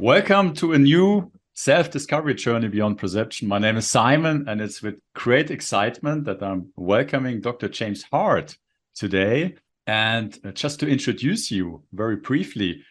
Welcome to a new self-discovery journey beyond perception. My name is Simon, and it's with great excitement that I'm welcoming Dr. James Hardt today. And just to introduce you very briefly,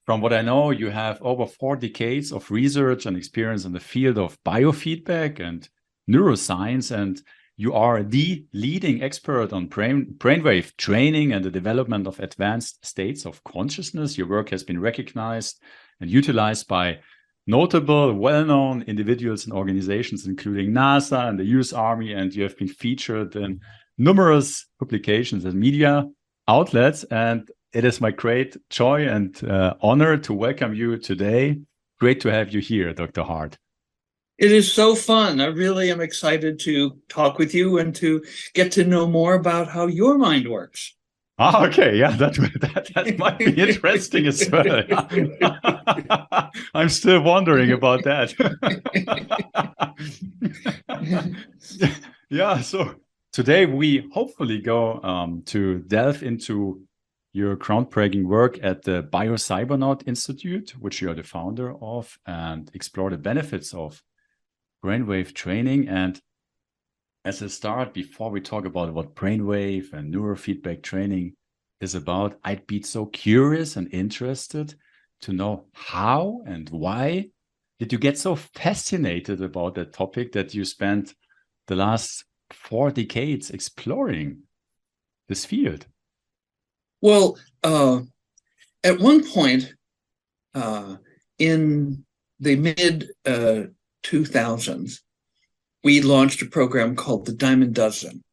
from what I know, you have over 4 decades of research and experience in the field of biofeedback and neuroscience, and you are the leading expert on brainwave training and the development of advanced states of consciousness. Your work has been recognized and utilized by notable, well-known individuals and organizations, including NASA and the US Army, and you have been featured in numerous publications and media outlets. And it is my great joy and honor to welcome you today. Great to have you here, Dr. Hardt. It is so fun. I really am excited to talk with you and to get to know more about how your mind works. Oh, okay, yeah, that might be interesting as well. I'm still wondering about that. Yeah, so today we hopefully go to delve into your groundbreaking work at the Biocybernaut Institute, which you are the founder of, and explore the benefits of brainwave training. And as a start, before we talk about what brainwave and neurofeedback training is about, I'd be so curious and interested to know how and why did you get so fascinated about that topic that you spent the last 4 decades exploring this field? Well, at one point in the mid 2000s, we launched a program called the Diamond Dozen,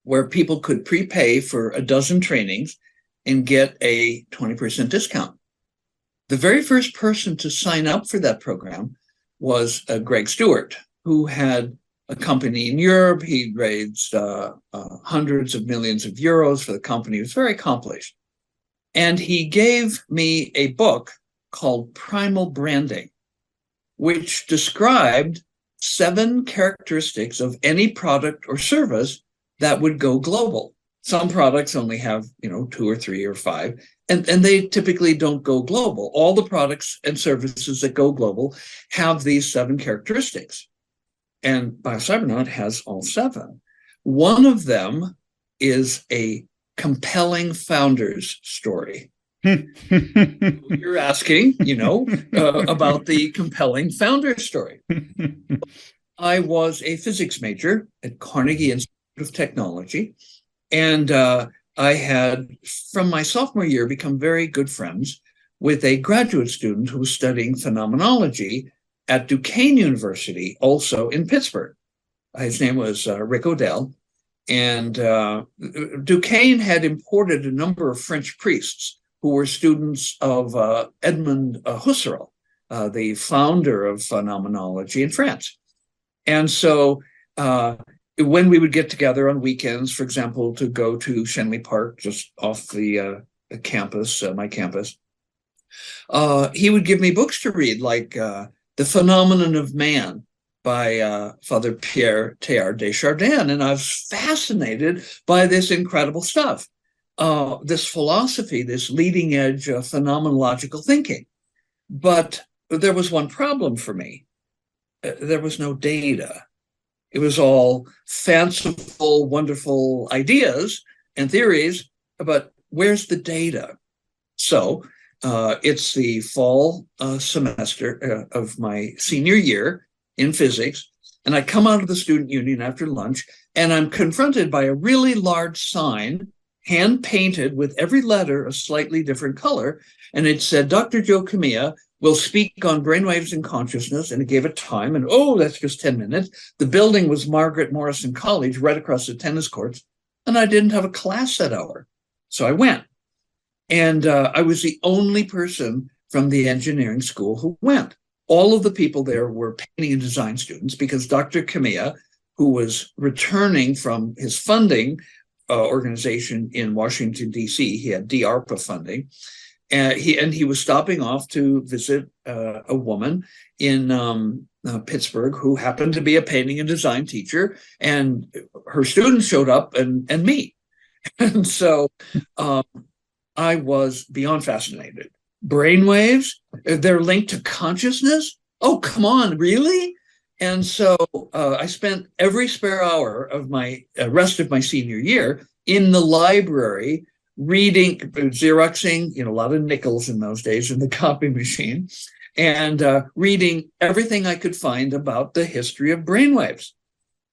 where people could prepay for a dozen trainings and get a 20% discount. The very first person to sign up for that program was Greg Stewart, who had a company in Europe. He raised hundreds of millions of euros for the company. He was very accomplished. And he gave me a book called Primal Branding, which described 7 characteristics of any product or service that would go global. Some products only have, 2 or 3 or 5, and they typically don't go global. All the products and services that go global have these 7 characteristics. And Biocybernaut has all 7. One of them is a compelling founder's story. You're asking, about the compelling founder story. I was a physics major at Carnegie Institute of Technology, and I had, from my sophomore year, become very good friends with a graduate student who was studying phenomenology at Duquesne University, also in Pittsburgh. His name was Rick Odell, and Duquesne had imported a number of French priests who were students of Edmond Husserl, the founder of phenomenology in France. And so when we would get together on weekends, for example, to go to Shenley Park, just off the campus, my campus, he would give me books to read, like The Phenomenon of Man by Father Pierre Teilhard de Chardin. And I was fascinated by this incredible stuff. This philosophy, this leading edge of phenomenological thinking. But there was one problem for me. There was no data. It was all fanciful, wonderful ideas and theories, but where's the data? So it's the fall semester of my senior year in physics, and I come out of the student union after lunch, and I'm confronted by a really large sign, hand-painted with every letter a slightly different color, and it said, Dr. Joe Kamiya will speak on brainwaves and consciousness, and it gave a time, and that's just 10 minutes. The building was Margaret Morrison College, right across the tennis courts, and I didn't have a class that hour. So I went, and I was the only person from the engineering school who went. All of the people there were painting and design students, because Dr. Kamiya, who was returning from his funding organization in Washington, D.C., he had DARPA funding, and he was stopping off to visit a woman in Pittsburgh who happened to be a painting and design teacher, and her students showed up and me. And so I was beyond fascinated brainwaves, they're linked to consciousness. Oh, come on, really? And so I spent every spare hour of my rest of my senior year in the library reading, Xeroxing, a lot of nickels in those days in the copy machine, and reading everything I could find about the history of brainwaves.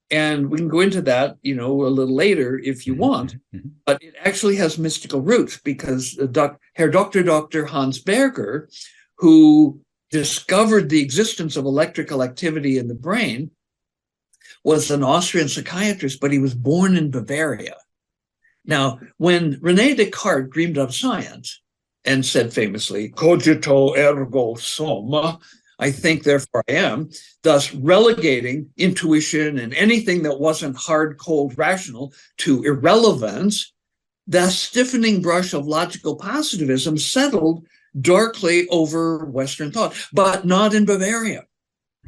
And we can go into that, a little later if you want. But it actually has mystical roots because Herr Dr. Hans Berger, who discovered the existence of electrical activity in the brain, was an Austrian psychiatrist, but he was born in Bavaria. Now, when René Descartes dreamed up science and said famously, cogito ergo sum, I think, therefore I am, thus relegating intuition and anything that wasn't hard, cold, rational to irrelevance, the stiffening brush of logical positivism settled darkly over Western thought, but not in Bavaria.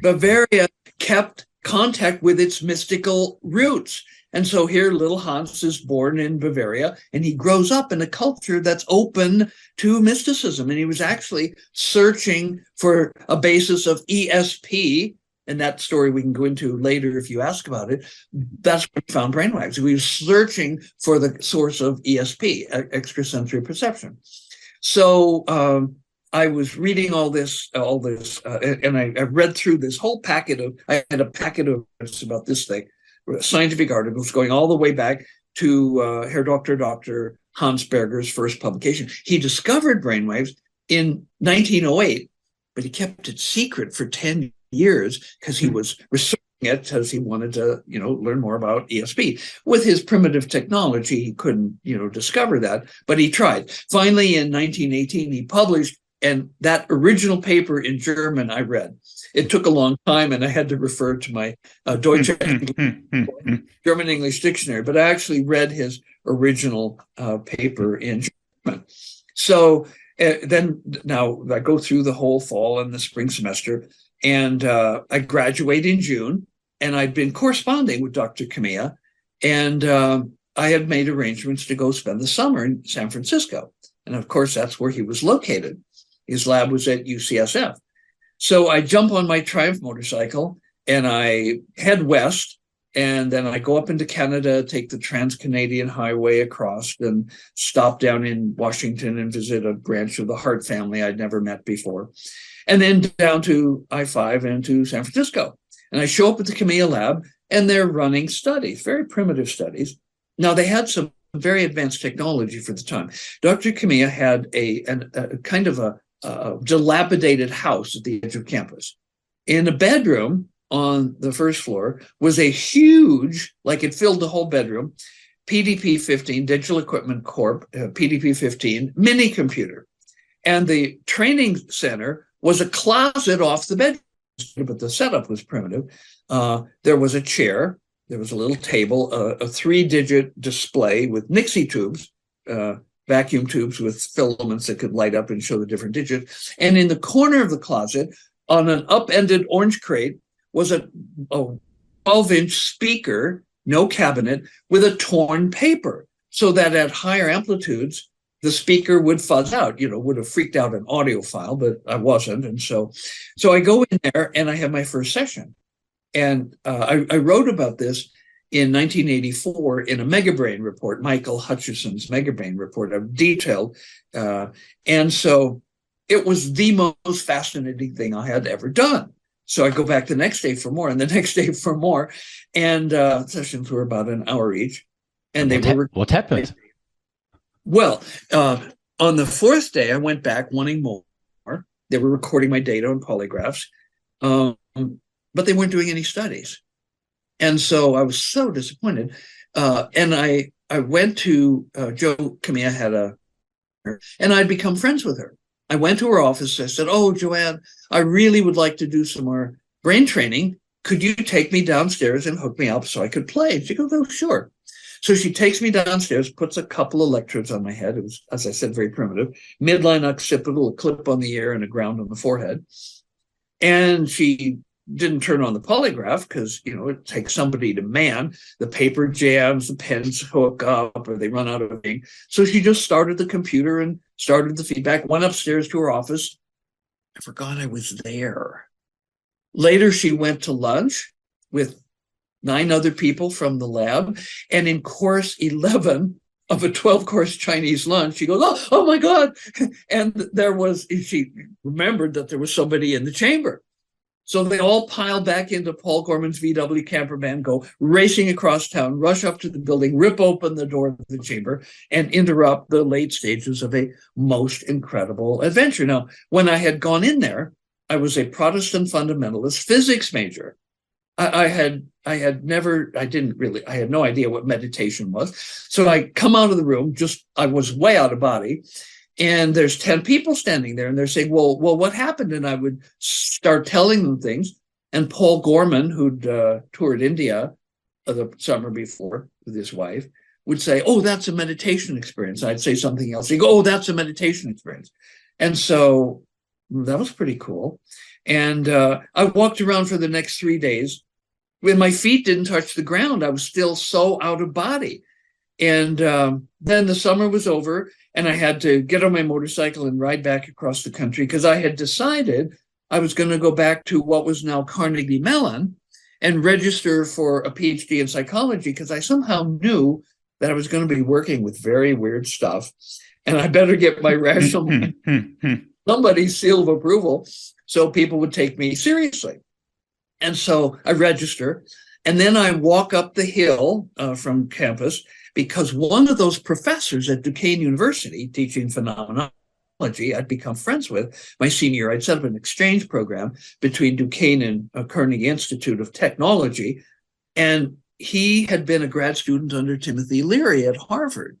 Bavaria kept contact with its mystical roots. And so here little Hans is born in Bavaria, and he grows up in a culture that's open to mysticism. And he was actually searching for a basis of ESP, and that story we can go into later if you ask about it. That's when he found brainwaves. He was searching for the source of ESP, extrasensory perception. So I was reading all this, and I read through this whole packet of, I had a packet of about this thing, scientific articles going all the way back to Herr Dr. Hans Berger's first publication. He discovered brainwaves in 1908, but he kept it secret for 10 years because he was researching it because he wanted to, learn more about ESP. With his primitive technology, he couldn't, discover that, but he tried. Finally, in 1918, he published, and that original paper in German I read. It took a long time, and I had to refer to my Deutsche German-English dictionary, but I actually read his original paper in German. So then now I go through the whole fall and the spring semester, and I graduate in June, and I'd been corresponding with Dr. Kamiya, and I had made arrangements to go spend the summer in San Francisco. And of course, that's where he was located. His lab was at UCSF. So I jump on my Triumph motorcycle and I head west, and then I go up into Canada, take the Trans-Canadian Highway across, and stop down in Washington and visit a branch of the Hardt family I'd never met before, and then down to I-5 and to San Francisco. And I show up at the Kamiya lab, and they're running studies, very primitive studies. Now, they had some very advanced technology for the time. Dr. Kamiya had a kind of a dilapidated house at the edge of campus. In a bedroom on the first floor was a huge, like it filled the whole bedroom, PDP-15, Digital Equipment Corp, PDP-15 mini computer. And the training center was a closet off the bedroom, but the setup was primitive. There was a chair, there was a little table, a 3-digit display with Nixie tubes, vacuum tubes with filaments that could light up and show the different digits. And in the corner of the closet, on an upended orange crate, was a 12-inch speaker, no cabinet, with a torn paper, so that at higher amplitudes, the speaker would fuzz out, would have freaked out an audiophile, but I wasn't. And so I go in there and I have my first session. And I wrote about this in 1984 in a Megabrain report, Michael Hutchison's Megabrain report, of detailed. And so it was the most fascinating thing I had ever done. So I go back the next day for more, and the next day for more. And sessions were about an hour each. And what happened? Well, on the fourth day, I went back wanting more. They were recording my data on polygraphs, but they weren't doing any studies. And so I was so disappointed. And I went to Jo Kamiya and I'd become friends with her. I went to her office. I said, "Oh, Joanne, I really would like to do some more brain training. Could you take me downstairs and hook me up so I could play?" And she goes, "Oh, sure." So she takes me downstairs, puts a couple of electrodes on my head. It was, as I said, very primitive. Midline occipital, a clip on the ear, and a ground on the forehead. And she didn't turn on the polygraph because, it takes somebody to man. The paper jams, the pens hook up, or they run out of ink. So she just started the computer and started the feedback, went upstairs to her office. I forgot I was there. Later, she went to lunch with 9 other people from the lab. And in course 11 of a 12-course Chinese lunch, she goes, oh my God. And she remembered that there was somebody in the chamber. So they all pile back into Paul Gorman's VW camper van, go racing across town, rush up to the building, rip open the door of the chamber, and interrupt the late stages of a most incredible adventure. Now, when I had gone in there, I was a Protestant fundamentalist physics major. I had no idea what meditation was. So I come out of the room, I was way out of body. And there's 10 people standing there, and they're saying, well, what happened? And I would start telling them things. And Paul Gorman, who'd toured India the summer before with his wife, would say, oh, that's a meditation experience. I'd say something else. He'd go, oh, that's a meditation experience. And so that was pretty cool. And I walked around for the next 3 days. When my feet didn't touch the ground, I was still so out of body. And then the summer was over, and I had to get on my motorcycle and ride back across the country because I had decided I was going to go back to what was now Carnegie Mellon and register for a PhD in psychology because I somehow knew that I was going to be working with very weird stuff, and I better get my rational somebody's seal of approval so people would take me seriously. And so I register, and then I walk up the hill from campus because one of those professors at Duquesne University teaching phenomenology I'd become friends with my senior year. I'd set up an exchange program between Duquesne and Carnegie Institute of Technology. And he had been a grad student under Timothy Leary at Harvard.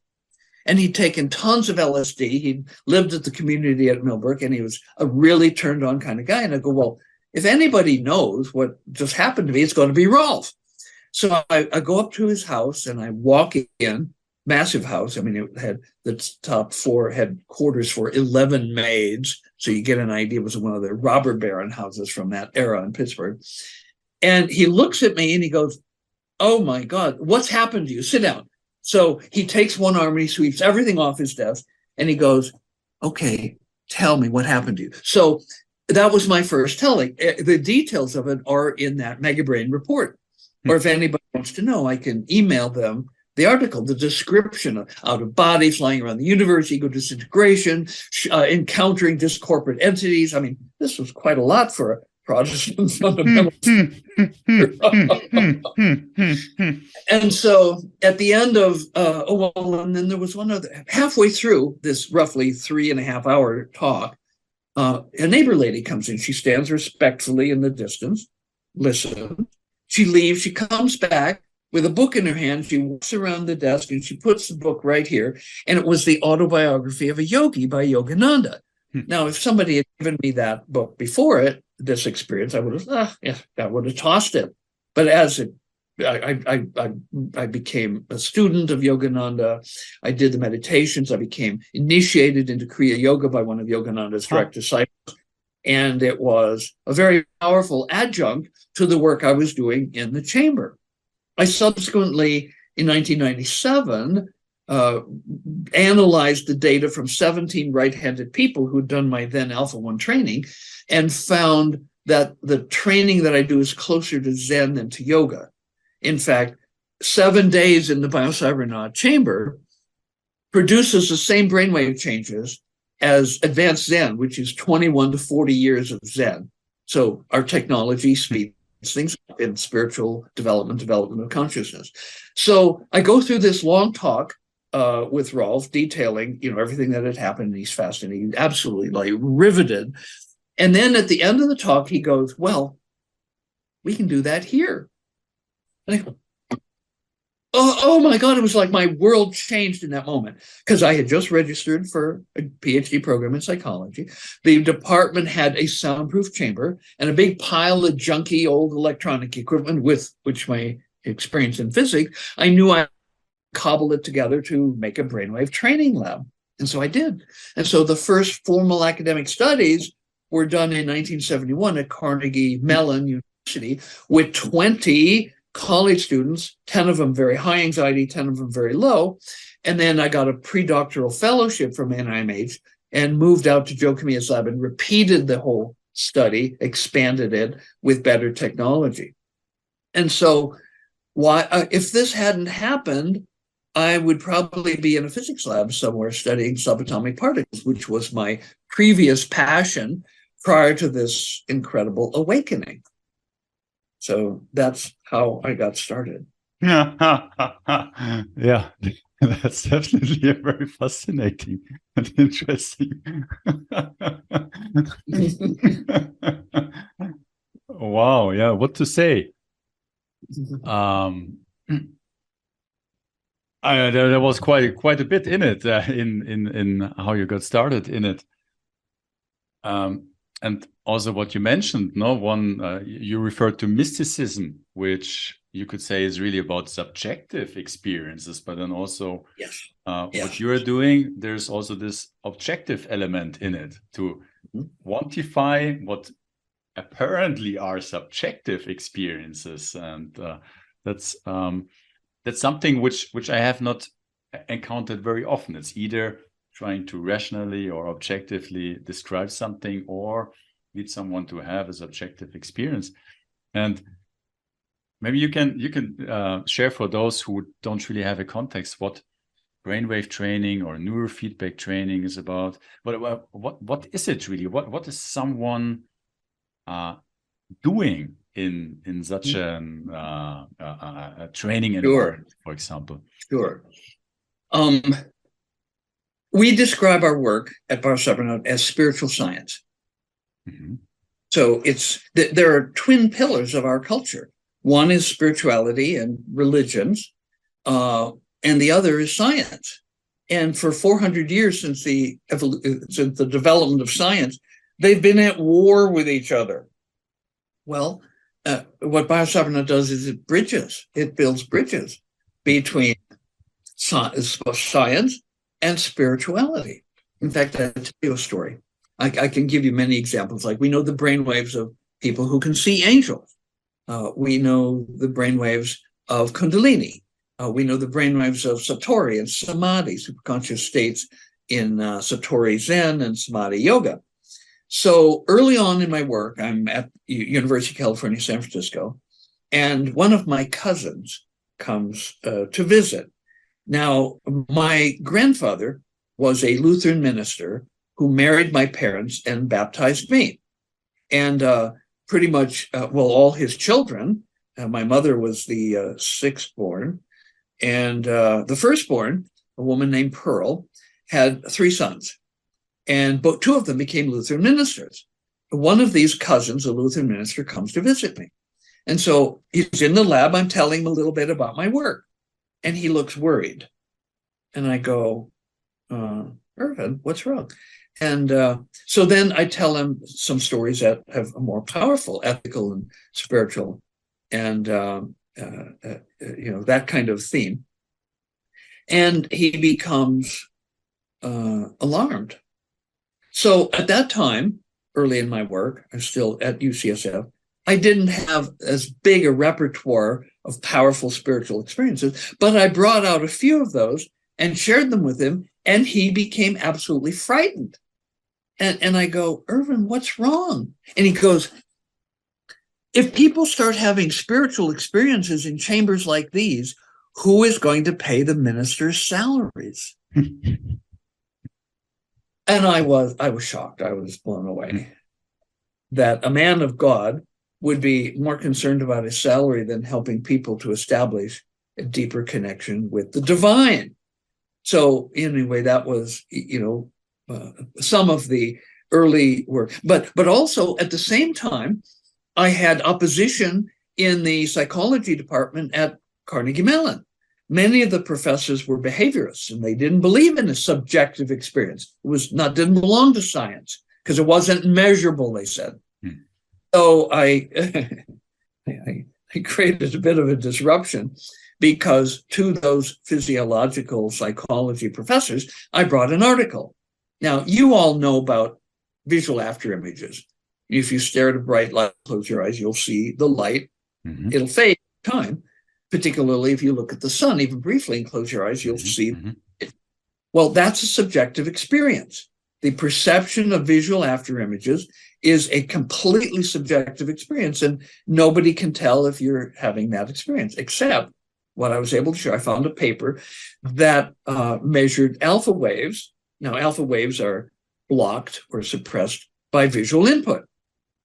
And he'd taken tons of LSD. He'd lived at the community at Millbrook, and he was a really turned on kind of guy. And I go, well, if anybody knows what just happened to me, it's going to be Rolf. So I go up to his house and I walk in, massive house. I mean, it had the top floor had quarters for 11 maids. So you get an idea. It was one of the robber baron houses from that era in Pittsburgh. And he looks at me and he goes, oh my God, what's happened to you? Sit down. So he takes one arm and he sweeps everything off his desk and he goes, okay, tell me what happened to you. So that was my first telling. The details of it are in that Megabrain report. Or if anybody wants to know, I can email them the article, the description of out of body, flying around the universe, ego disintegration, encountering discorporate entities. I mean, this was quite a lot for a Protestant fundamentalist. And so at the end of, and then there was one other, halfway through this roughly 3.5 hour talk, a neighbor lady comes in. She stands respectfully in the distance, listens. She leaves, she comes back with a book in her hand. She walks around the desk and she puts the book right here. And it was the autobiography of a yogi by Yogananda. Now, if somebody had given me that book before this experience, I would have tossed it. But as I became a student of Yogananda, I did the meditations, I became initiated into Kriya Yoga by one of Yogananda's direct disciples. And it was a very powerful adjunct to the work I was doing in the chamber. I subsequently, in 1997, analyzed the data from 17 right-handed people who'd done my then Alpha-1 training and found that the training that I do is closer to Zen than to yoga. In fact, 7 days in the Biocybernaut chamber produces the same brainwave changes as advanced Zen, which is 21 to 40 years of Zen. So our technology speeds things up in spiritual development of consciousness. So I go through this long talk with Rolf, detailing, everything that had happened, and he's fascinated, absolutely riveted. And then at the end of the talk, he goes, well, we can do that here. And I go, oh my God, it was like my world changed in that moment because I had just registered for a PhD program in psychology. The department had a soundproof chamber and a big pile of junky old electronic equipment with which my experience in physics, I knew I cobbled it together to make a brainwave training lab. And so I did. And so the first formal academic studies were done in 1971 at Carnegie Mellon university with 20 college students, 10 of them very high anxiety, 10 of them very low. And then I got a pre-doctoral fellowship from NIMH and moved out to Joe Camilla's lab and repeated the whole study, expanded it with better technology. And so if this hadn't happened, I would probably be in a physics lab somewhere studying subatomic particles, which was my previous passion prior to this incredible awakening. So that's how I got started. Yeah, that's definitely a very fascinating and interesting. Wow, yeah, what to say? There was quite a bit in it, in how you got started in it, and also what you mentioned. You referred to mysticism, which you could say is really about subjective experiences, but then also what you're doing, there's also this objective element in it to quantify what apparently are subjective experiences, and that's something which I have not encountered very often. It's either trying to rationally or objectively describe something or lead someone to have a subjective experience. And maybe you can share for those who don't really have a context what brainwave training or neurofeedback training is about. What is it really? What is someone doing in such a training environment, for example? Sure. We describe our work at Biocybernaut as spiritual science. Mm-hmm. So there are twin pillars of our culture. One is spirituality and religions, and the other is science. And for 400 years since the development of science, they've been at war with each other. Well, what Biocybernaut does is it builds bridges between science and spirituality. In fact, I'll tell you a story. I can give you many examples. Like, we know the brainwaves of people who can see angels. We know the brainwaves of Kundalini. We know the brainwaves of Satori and Samadhi, superconscious states in Satori Zen and Samadhi Yoga. So early on in my work, I'm at University of California, San Francisco, and one of my cousins comes to visit. Now, my grandfather was a Lutheran minister who married my parents and baptized me. And pretty much, all his children, my mother was the sixth born, and the firstborn, a woman named Pearl, had 3 sons. And but 2 of them became Lutheran ministers. One of these cousins, a Lutheran minister, comes to visit me. And so he's in the lab. I'm telling him a little bit about my work. And he looks worried. And I go, Irvin, what's wrong? And so then I tell him some stories that have a more powerful ethical and spiritual and, that kind of theme. And he becomes alarmed. So at that time, early in my work, I'm still at UCSF, I didn't have as big a repertoire of powerful spiritual experiences, but I brought out a few of those and shared them with him, and he became absolutely frightened. And I go, Irvin, what's wrong? And he goes, if people start having spiritual experiences in chambers like these, who is going to pay the ministers' salaries? And I was shocked. I was blown away that a man of God would be more concerned about his salary than helping people to establish a deeper connection with the divine. So anyway, that was, some of the early work. But also at the same time, I had opposition in the psychology department at Carnegie Mellon. Many of the professors were behaviorists, and they didn't believe in a subjective experience. It didn't belong to science because it wasn't measurable, they said. So I created a bit of a disruption, because to those physiological psychology professors, I brought an article. Now, you all know about visual after images. If you stare at a bright light, close your eyes, you'll see the light. Mm-hmm. It'll fade in time, particularly if you look at the sun, even briefly, and close your eyes, you'll Mm-hmm. see Mm-hmm. it. Well, that's a subjective experience. The perception of visual after images is a completely subjective experience, and nobody can tell if you're having that experience, except what I was able to show. I found a paper that measured alpha waves. Now, alpha waves are blocked or suppressed by visual input.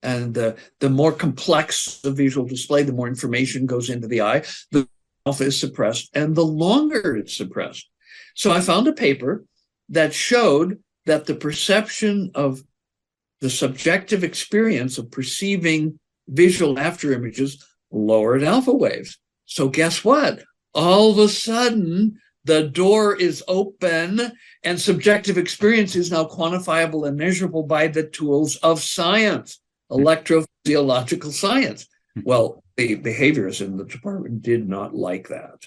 And the more complex the visual display, the more information goes into the eye, the alpha is suppressed, and the longer it's suppressed. So I found a paper that showed that the perception of the subjective experience of perceiving visual after images lowered alpha waves. So guess what? All of a sudden, the door is open and subjective experience is now quantifiable and measurable by the tools of science, electrophysiological science. Well, the behaviorists in the department did not like that.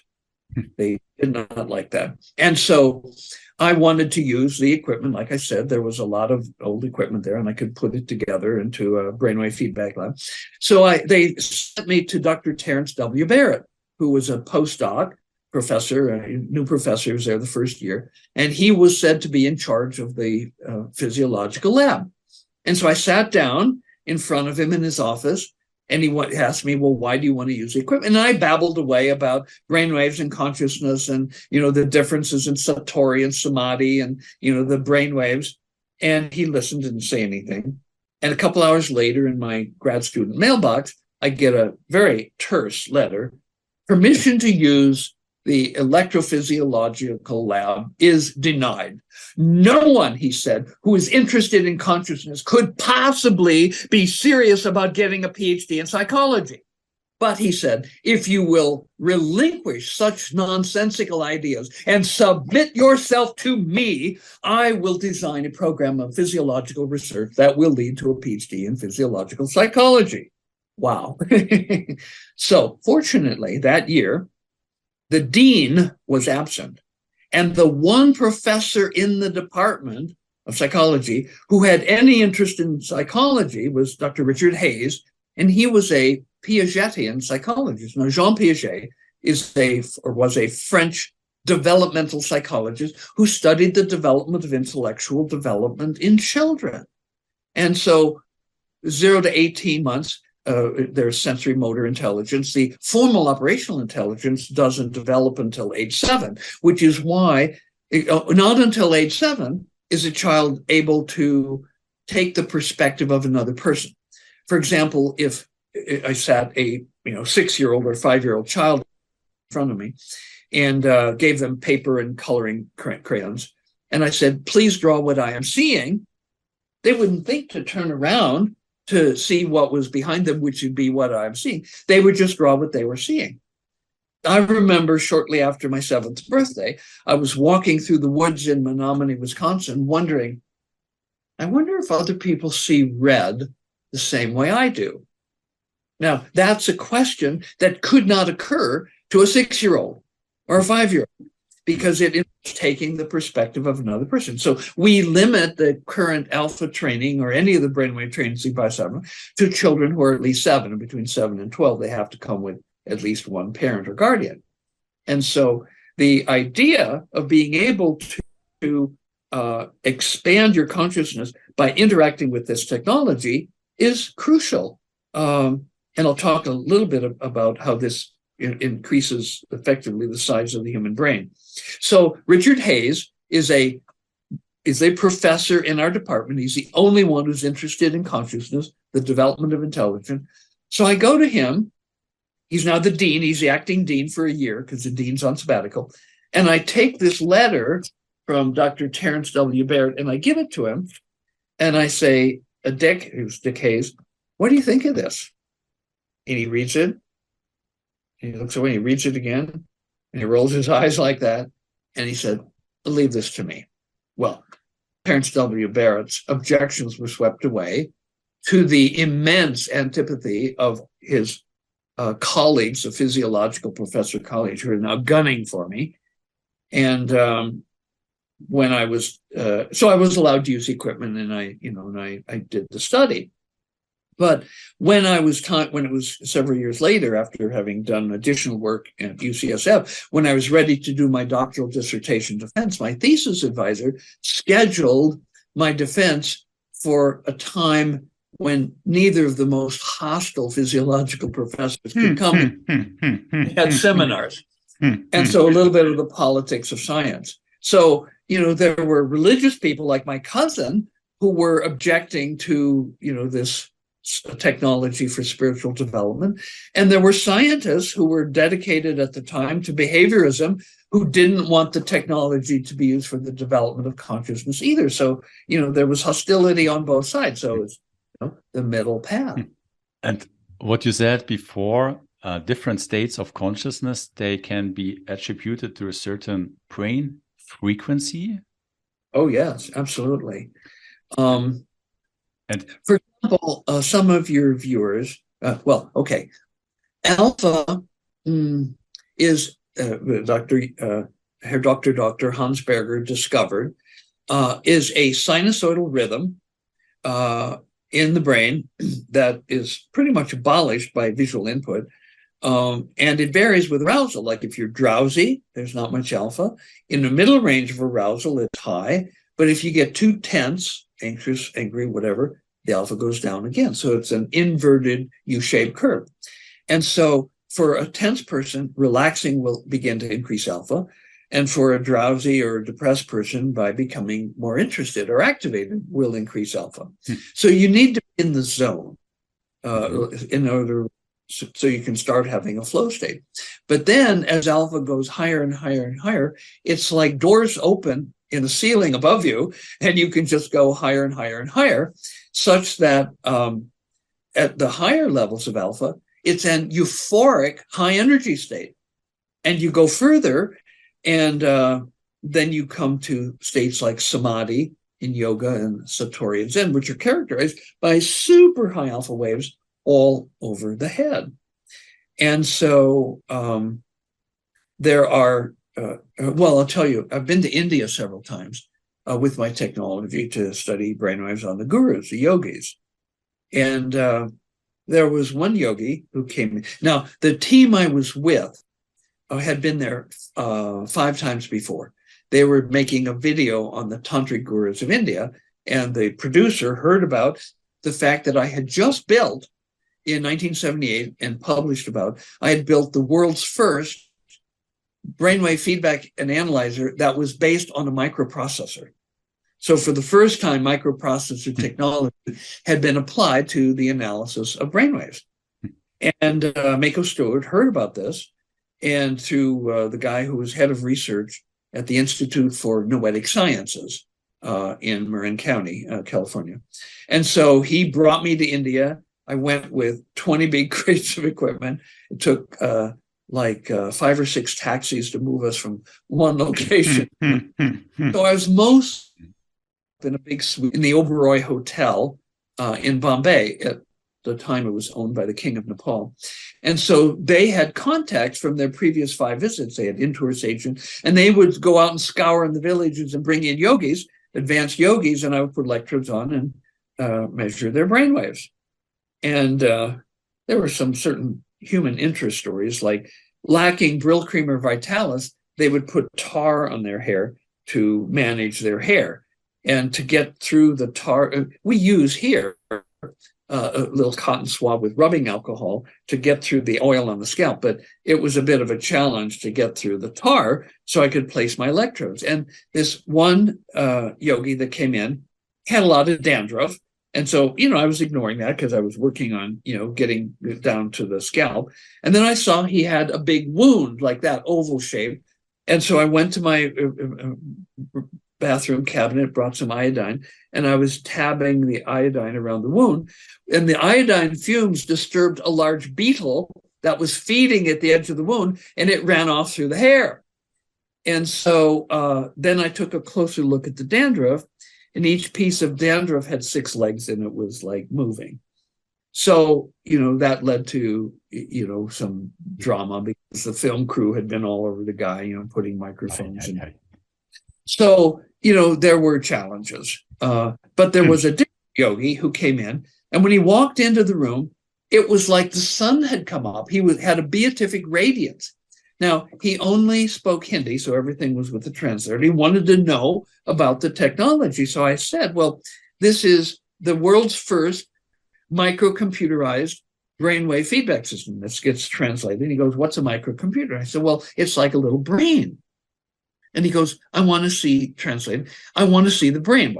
They did not like that. And so I wanted to use the equipment. Like I said, there was a lot of old equipment there, and I could put it together into a brainwave feedback lab. So they sent me to Dr. Terrence W. Barrett, who was a postdoc professor, a new professor. He was there the first year, and he was said to be in charge of the physiological lab. And so I sat down in front of him in his office, and he asked me, well, why do you want to use the equipment? And I babbled away about brainwaves and consciousness and, the differences in satori and samadhi and, the brainwaves. And he listened, didn't say anything. And a couple hours later in my grad student mailbox, I get a very terse letter. Permission to use the electrophysiological lab is denied. No one, he said, who is interested in consciousness could possibly be serious about getting a PhD in psychology. But he said, if you will relinquish such nonsensical ideas and submit yourself to me, I will design a program of physiological research that will lead to a PhD in physiological psychology. Wow. So fortunately, that year, the dean was absent, and the one professor in the department of psychology who had any interest in psychology was Dr. Richard Hayes, and he was a Piagetian psychologist. Now, Jean Piaget was a French developmental psychologist who studied the development of intellectual development in children. And so 0 to 18 months, there's sensory motor intelligence. The formal operational intelligence doesn't develop until age 7, which is why not until age 7 is a child able to take the perspective of another person. For example, if I sat a 6-year-old or 5-year-old child in front of me and gave them paper and coloring crayons, and I said, please draw what I am seeing, they wouldn't think to turn around to see what was behind them, which would be what I'm seeing. They would just draw what they were seeing. I remember shortly after my 7th birthday, I was walking through the woods in Menominee, Wisconsin, wondering, I wonder if other people see red the same way I do. Now, that's a question that could not occur to a 6-year-old or a 5-year-old, because it is taking the perspective of another person. So we limit the current alpha training or any of the brainwave training in Biocybernaut to children who are at least 7, and between 7 and 12, they have to come with at least one parent or guardian. And so the idea of being able to expand your consciousness by interacting with this technology is crucial. And I'll talk a little bit about how this increases effectively the size of the human brain. So Richard Hayes is a professor in our department. He's the only one who's interested in consciousness, the development of intelligence. So I go to him. He's now the dean. He's the acting dean for a year because the dean's on sabbatical. And I take this letter from Dr. Terrence W. Barrett and I give it to him. And I say, Dick Hayes, what do you think of this? And he reads it. And he looks away, he reads it again, and he rolls his eyes like that. And he said, leave this to me. Well, Terrence W. Barrett's objections were swept away to the immense antipathy of his colleagues, the physiological professor colleagues, who are now gunning for me. And when I was, so I was allowed to use equipment, and I did the study. But when it was several years later, after having done additional work at UCSF, when I was ready to do my doctoral dissertation defense, my thesis advisor scheduled my defense for a time when neither of the most hostile physiological professors could come. They had seminars. And so a little bit of the politics of science. So, there were religious people like my cousin who were objecting to, this technology for spiritual development. And there were scientists who were dedicated at the time to behaviorism who didn't want the technology to be used for the development of consciousness either. So, there was hostility on both sides. So it's the middle path. And what you said before, different states of consciousness, they can be attributed to a certain brain frequency. Oh, yes, absolutely. And for example, some of your viewers, Alpha is Dr. Hans Berger discovered is a sinusoidal rhythm in the brain that is pretty much abolished by visual input. And it varies with arousal. Like if you're drowsy, there's not much alpha. In the middle range of arousal, it's high. But if you get too tense, anxious, angry, whatever, the alpha goes down again. So it's an inverted U-shaped curve. And so for a tense person, relaxing will begin to increase alpha. And for a drowsy or depressed person, by becoming more interested or activated, will increase alpha. So you need to be in the zone in order so you can start having a flow state. But then as alpha goes higher and higher and higher, it's like doors open in the ceiling above you, and you can just go higher and higher and higher, such that at the higher levels of alpha, it's an euphoric high energy state. And you go further, and then you come to states like samadhi in yoga and satori and Zen, which are characterized by super high alpha waves all over the head. And so there are, I'll tell you, I've been to India several times with my technology to study brainwaves on the gurus, the yogis. And there was one yogi who came. Now, the team I was with had been there 5 times before. They were making a video on the tantric gurus of India, and the producer heard about the fact that I had just built in 1978 and published about, I had built the world's first brainwave feedback and analyzer that was based on a microprocessor. So for the first time, microprocessor technology had been applied to the analysis of brainwaves. And Mako Stewart heard about this, and through the guy who was head of research at the Institute for Noetic Sciences in Marin County, California. And so he brought me to India. I went with 20 big crates of equipment. It took 5 or 6 taxis to move us from one location. So I was most in a big suite in the Oberoi Hotel in Bombay. At the time, it was owned by the King of Nepal. And so they had contacts from their previous 5 visits. They had in-tourist agents, and they would go out and scour in the villages and bring in yogis, advanced yogis, and I would put electrodes on and measure their brainwaves. And there were some certain human interest stories, like lacking Brill Cream or Vitalis, they would put tar on their hair to manage their hair. And to get through the tar, we use here a little cotton swab with rubbing alcohol to get through the oil on the scalp. But it was a bit of a challenge to get through the tar so I could place my electrodes. And this one yogi that came in had a lot of dandruff. And so, I was ignoring that because I was working on, getting down to the scalp. And then I saw he had a big wound like that, oval shape. And so I went to my bathroom cabinet, brought some iodine, and I was tabbing the iodine around the wound. And the iodine fumes disturbed a large beetle that was feeding at the edge of the wound, and it ran off through the hair. And so then I took a closer look at the dandruff, and each piece of dandruff had 6 legs, and it was like moving. So, that led to, some drama because the film crew had been all over the guy, putting microphones in. So, there were challenges. But there was a different yogi who came in And when he walked into the room, it was like the sun had come up. He had a beatific radiance. Now, he only spoke Hindi, so everything was with the translator. He wanted to know about the technology. So I said, well, this is the world's first microcomputerized brainwave feedback system. This gets translated. He goes, what's a microcomputer? I said, well, it's like a little brain. And he goes, I want to see, translated, I want to see the brain.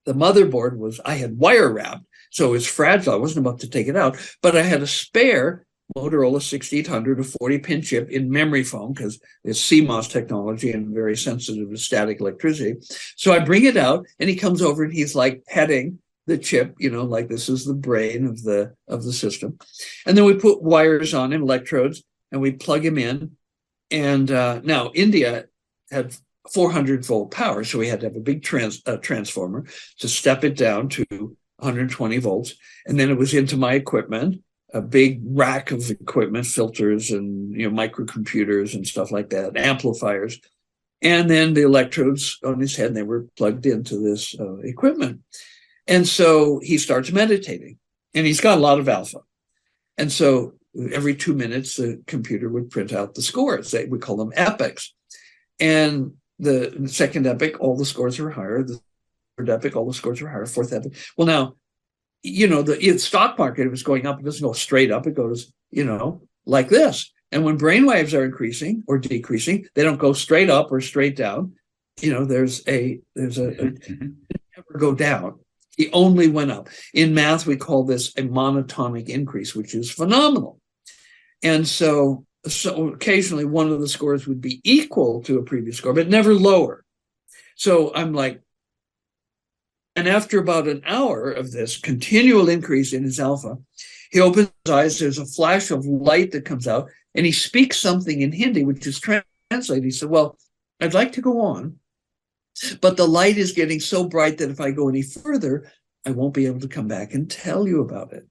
The motherboard was, I had wire wrapped, so it's fragile. I wasn't about to take it out, but I had a spare Motorola 6800, a 40-pin chip in memory foam, because it's CMOS technology and very sensitive to static electricity. So I bring it out, and he comes over and he's like petting the chip, like this is the brain of the system. And then we put wires on him, electrodes, and we plug him in. And now India had 400-volt power, so we had to have a big transformer to step it down to 120 volts. And then it was into my equipment, a big rack of equipment, filters and microcomputers and stuff like that, amplifiers. And then the electrodes on his head, and they were plugged into this equipment. And so he starts meditating, and he's got a lot of alpha. And so every 2 minutes, the computer would print out the scores. We call them epics. And the second epic, all the scores were higher. The third epic, all the scores were higher. Fourth epic. Well, now, the stock market, it was going up. It doesn't go straight up. It goes, like this. And when brainwaves are increasing or decreasing, they don't go straight up or straight down. There's a never go down. He only went up. In math, we call this a monotonic increase, which is phenomenal. And so occasionally one of the scores would be equal to a previous score, but never lower. So I'm like, and after about an hour of this continual increase in his alpha, he opens his eyes, there's a flash of light that comes out, and he speaks something in Hindi, which is translated. He said, well, I'd like to go on, but the light is getting so bright that if I go any further, I won't be able to come back and tell you about it.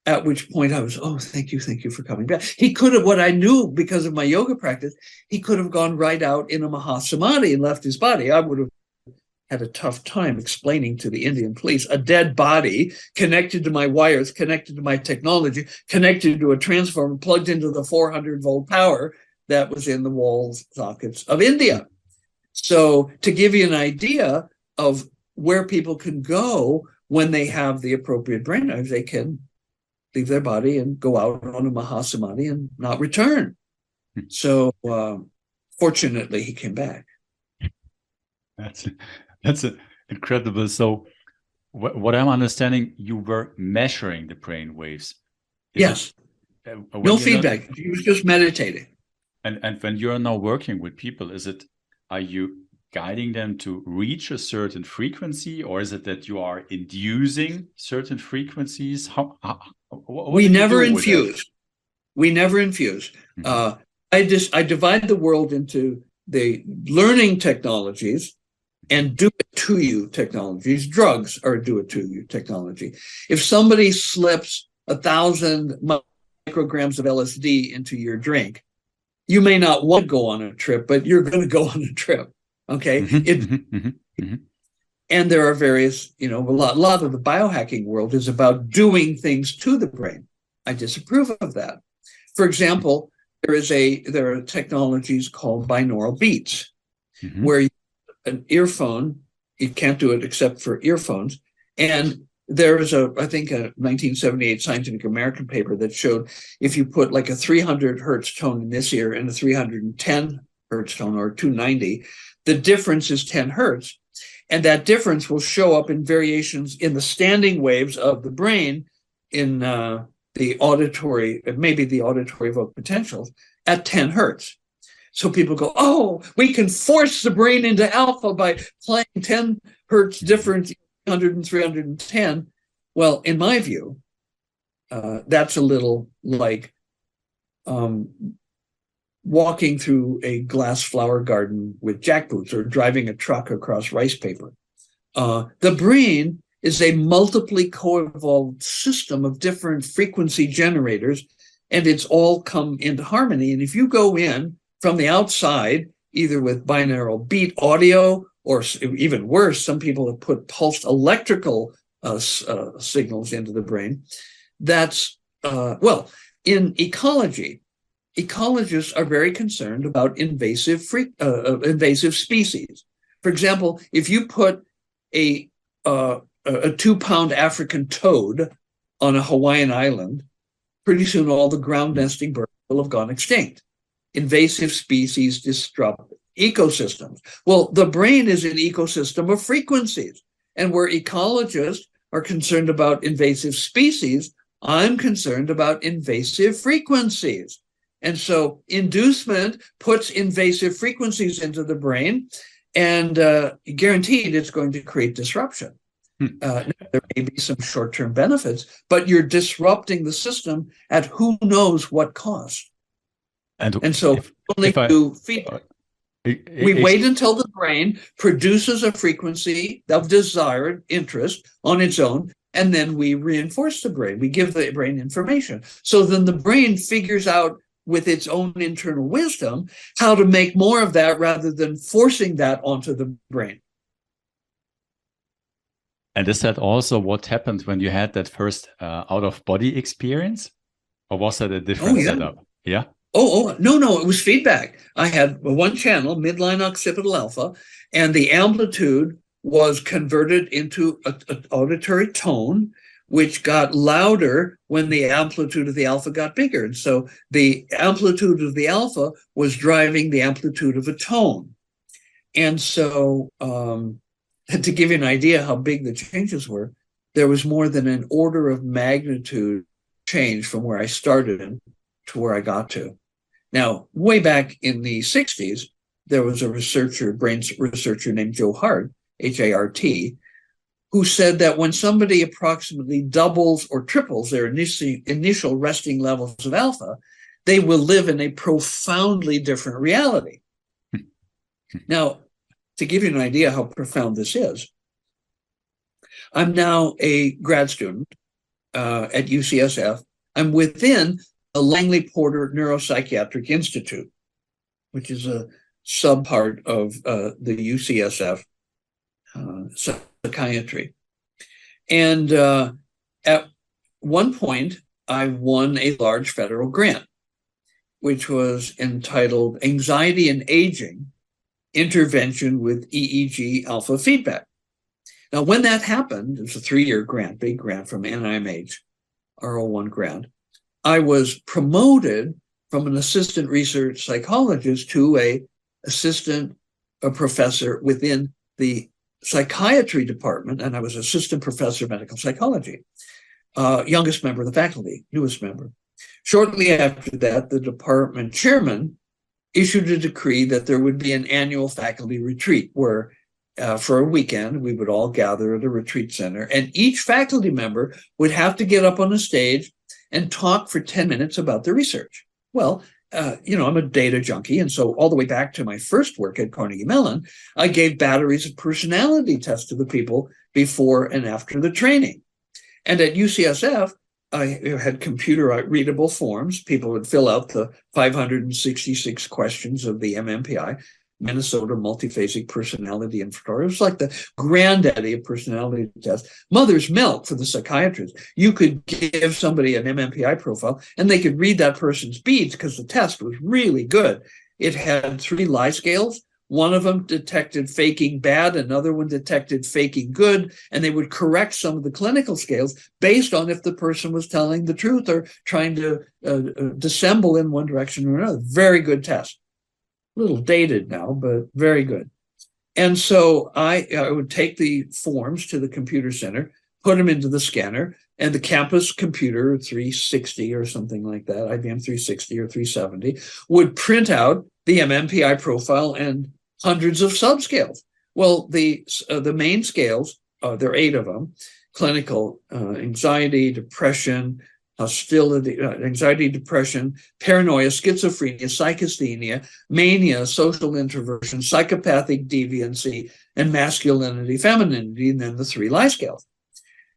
At which point I was, oh, thank you for coming back. He could have, what I knew because of my yoga practice, he could have gone right out in a Mahasamadhi and left his body. I would have had a tough time explaining to the Indian police a dead body connected to my wires, connected to my technology, connected to a transformer, plugged into the 400-volt power that was in the wall sockets of India. So to give you an idea of where people can go when they have the appropriate brain waves, they can leave their body and go out on a Mahasamadhi and not return. So fortunately, he came back. That's incredible. So what I'm understanding, you were measuring the brain waves. Yes. No feedback. He was just meditating. And when you're now working with people, are you guiding them to reach a certain frequency, or is it that you are inducing certain frequencies? We never infuse. We never infuse. Mm-hmm. I divide the world into the learning technologies and do-it-to-you technologies. Drugs are a do-it-to-you technology. If somebody slips 1,000 micrograms of LSD into your drink, you may not want to go on a trip, but you're going to go on a trip. Okay. And there are various, a lot of the biohacking world is about doing things to the brain. I disapprove of that. For example, there are technologies called binaural beats, where an earphone, you can't do it except for earphones. And there was I think a 1978 Scientific American paper that showed if you put like a 300 hertz tone in this ear and a 310 hertz tone or 290, the difference is 10 hertz. And that difference will show up in variations in the standing waves of the brain in the auditory, maybe the auditory evoked potentials at 10 hertz. So people go, oh, we can force the brain into alpha by playing 10 hertz difference, 300 and 310. Well, in my view, that's a little like walking through a glass flower garden with jackboots or driving a truck across rice paper. The brain is a multiply co-evolved system of different frequency generators, and it's all come into harmony. And if you go in from the outside, either with binaural beat audio, or even worse, some people have put pulsed electrical signals into the brain. That's, in ecology, ecologists are very concerned about invasive species. For example, if you put a 2-pound African toad on a Hawaiian island, pretty soon all the ground nesting birds will have gone extinct. Invasive species disrupt ecosystems. Well, the brain is an ecosystem of frequencies. And where ecologists are concerned about invasive species, I'm concerned about invasive frequencies. And so inducement puts invasive frequencies into the brain, and guaranteed it's going to create disruption. There may be some short-term benefits, but you're disrupting the system at who knows what cost. And so we do feedback. We wait until the brain produces a frequency of desired interest on its own, and then we reinforce the brain. We give the brain information. So then the brain figures out with its own internal wisdom how to make more of that rather than forcing that onto the brain. And is that also what happened when you had that first out-of-body experience? Or was that a different setup? Yeah. No, it was feedback. I had one channel, midline occipital alpha, and the amplitude was converted into an auditory tone, which got louder when the amplitude of the alpha got bigger. And so the amplitude of the alpha was driving the amplitude of a tone. And so to give you an idea how big the changes were, there was more than an order of magnitude change from where I started to where I got to. Now, way back in the 60s, there was a brain researcher named Joe Hardt, H-A-R-T, who said that when somebody approximately doubles or triples their initial resting levels of alpha, they will live in a profoundly different reality. Now, to give you an idea how profound this is, I'm now a grad student at UCSF. I'm within the Langley Porter Neuropsychiatric Institute, which is a subpart of the UCSF psychiatry. And at one point, I won a large federal grant, which was entitled Anxiety and Aging, Intervention with EEG Alpha Feedback. Now, when that happened, it was a 3-year grant, big grant from NIMH, R01 grant. I was promoted from an assistant research psychologist to a professor within the psychiatry department, and I was assistant professor of medical psychology, youngest member of the faculty, newest member. Shortly after that, the department chairman issued a decree that there would be an annual faculty retreat where for a weekend, we would all gather at a retreat center, and each faculty member would have to get up on the stage and talk for 10 minutes about their research. Well, I'm a data junkie, and so all the way back to my first work at Carnegie Mellon, I gave batteries of personality tests to the people before and after the training. And at UCSF, I had computer-readable forms. People would fill out the 566 questions of the MMPI, Minnesota Multiphasic Personality Inventory. It was like the granddaddy of personality tests. Mother's milk for the psychiatrist. You could give somebody an MMPI profile and they could read that person's beads because the test was really good. It had 3 lie scales. One of them detected faking bad, another one detected faking good, and they would correct some of the clinical scales based on if the person was telling the truth or trying to dissemble in one direction or another. Very good test. A little dated now, but very good. And so I would take the forms to the computer center, put them into the scanner, and the campus computer 360 or something like that, IBM 360 or 370, would print out the MMPI profile and hundreds of subscales. Well, the main scales, there are 8 of them: clinical, anxiety, depression, hostility, anxiety, depression, paranoia, schizophrenia, psychasthenia, mania, social introversion, psychopathic deviancy, and masculinity, femininity, and then the 3 lie scales.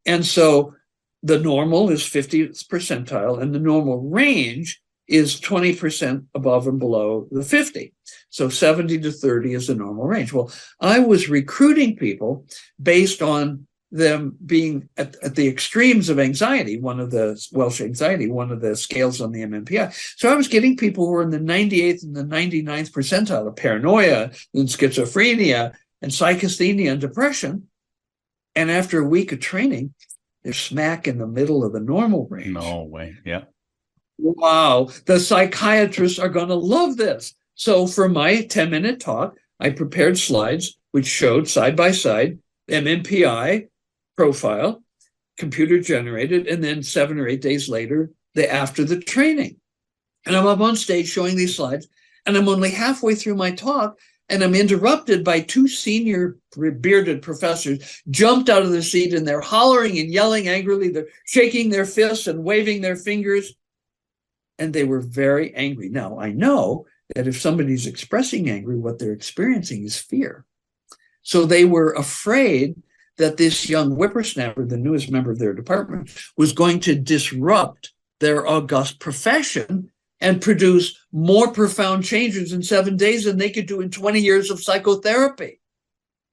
And so the normal is 50th percentile, and the normal range is 20% above and below the 50. So 70 to 30 is the normal range. Well, I was recruiting people based on them being at the extremes of anxiety, one of the Welsh anxiety, one of the scales on the MMPI. So I was getting people who were in the 98th and the 99th percentile of paranoia and schizophrenia and psychasthenia and depression. And after a week of training, they're smack in the middle of the normal range. No way. Yeah. Wow. The psychiatrists are going to love this. So for my 10-minute talk, I prepared slides which showed side by side MMPI profile, computer generated, and then 7 or 8 days later, after the training. And I'm up on stage showing these slides, and I'm only halfway through my talk, and I'm interrupted by 2 senior bearded professors jumped out of the seat, and they're hollering and yelling angrily. They're shaking their fists and waving their fingers. And they were very angry. Now, I know that if somebody's expressing anger, what they're experiencing is fear. So they were afraid that this young whippersnapper, the newest member of their department, was going to disrupt their august profession and produce more profound changes in 7 days than they could do in 20 years of psychotherapy.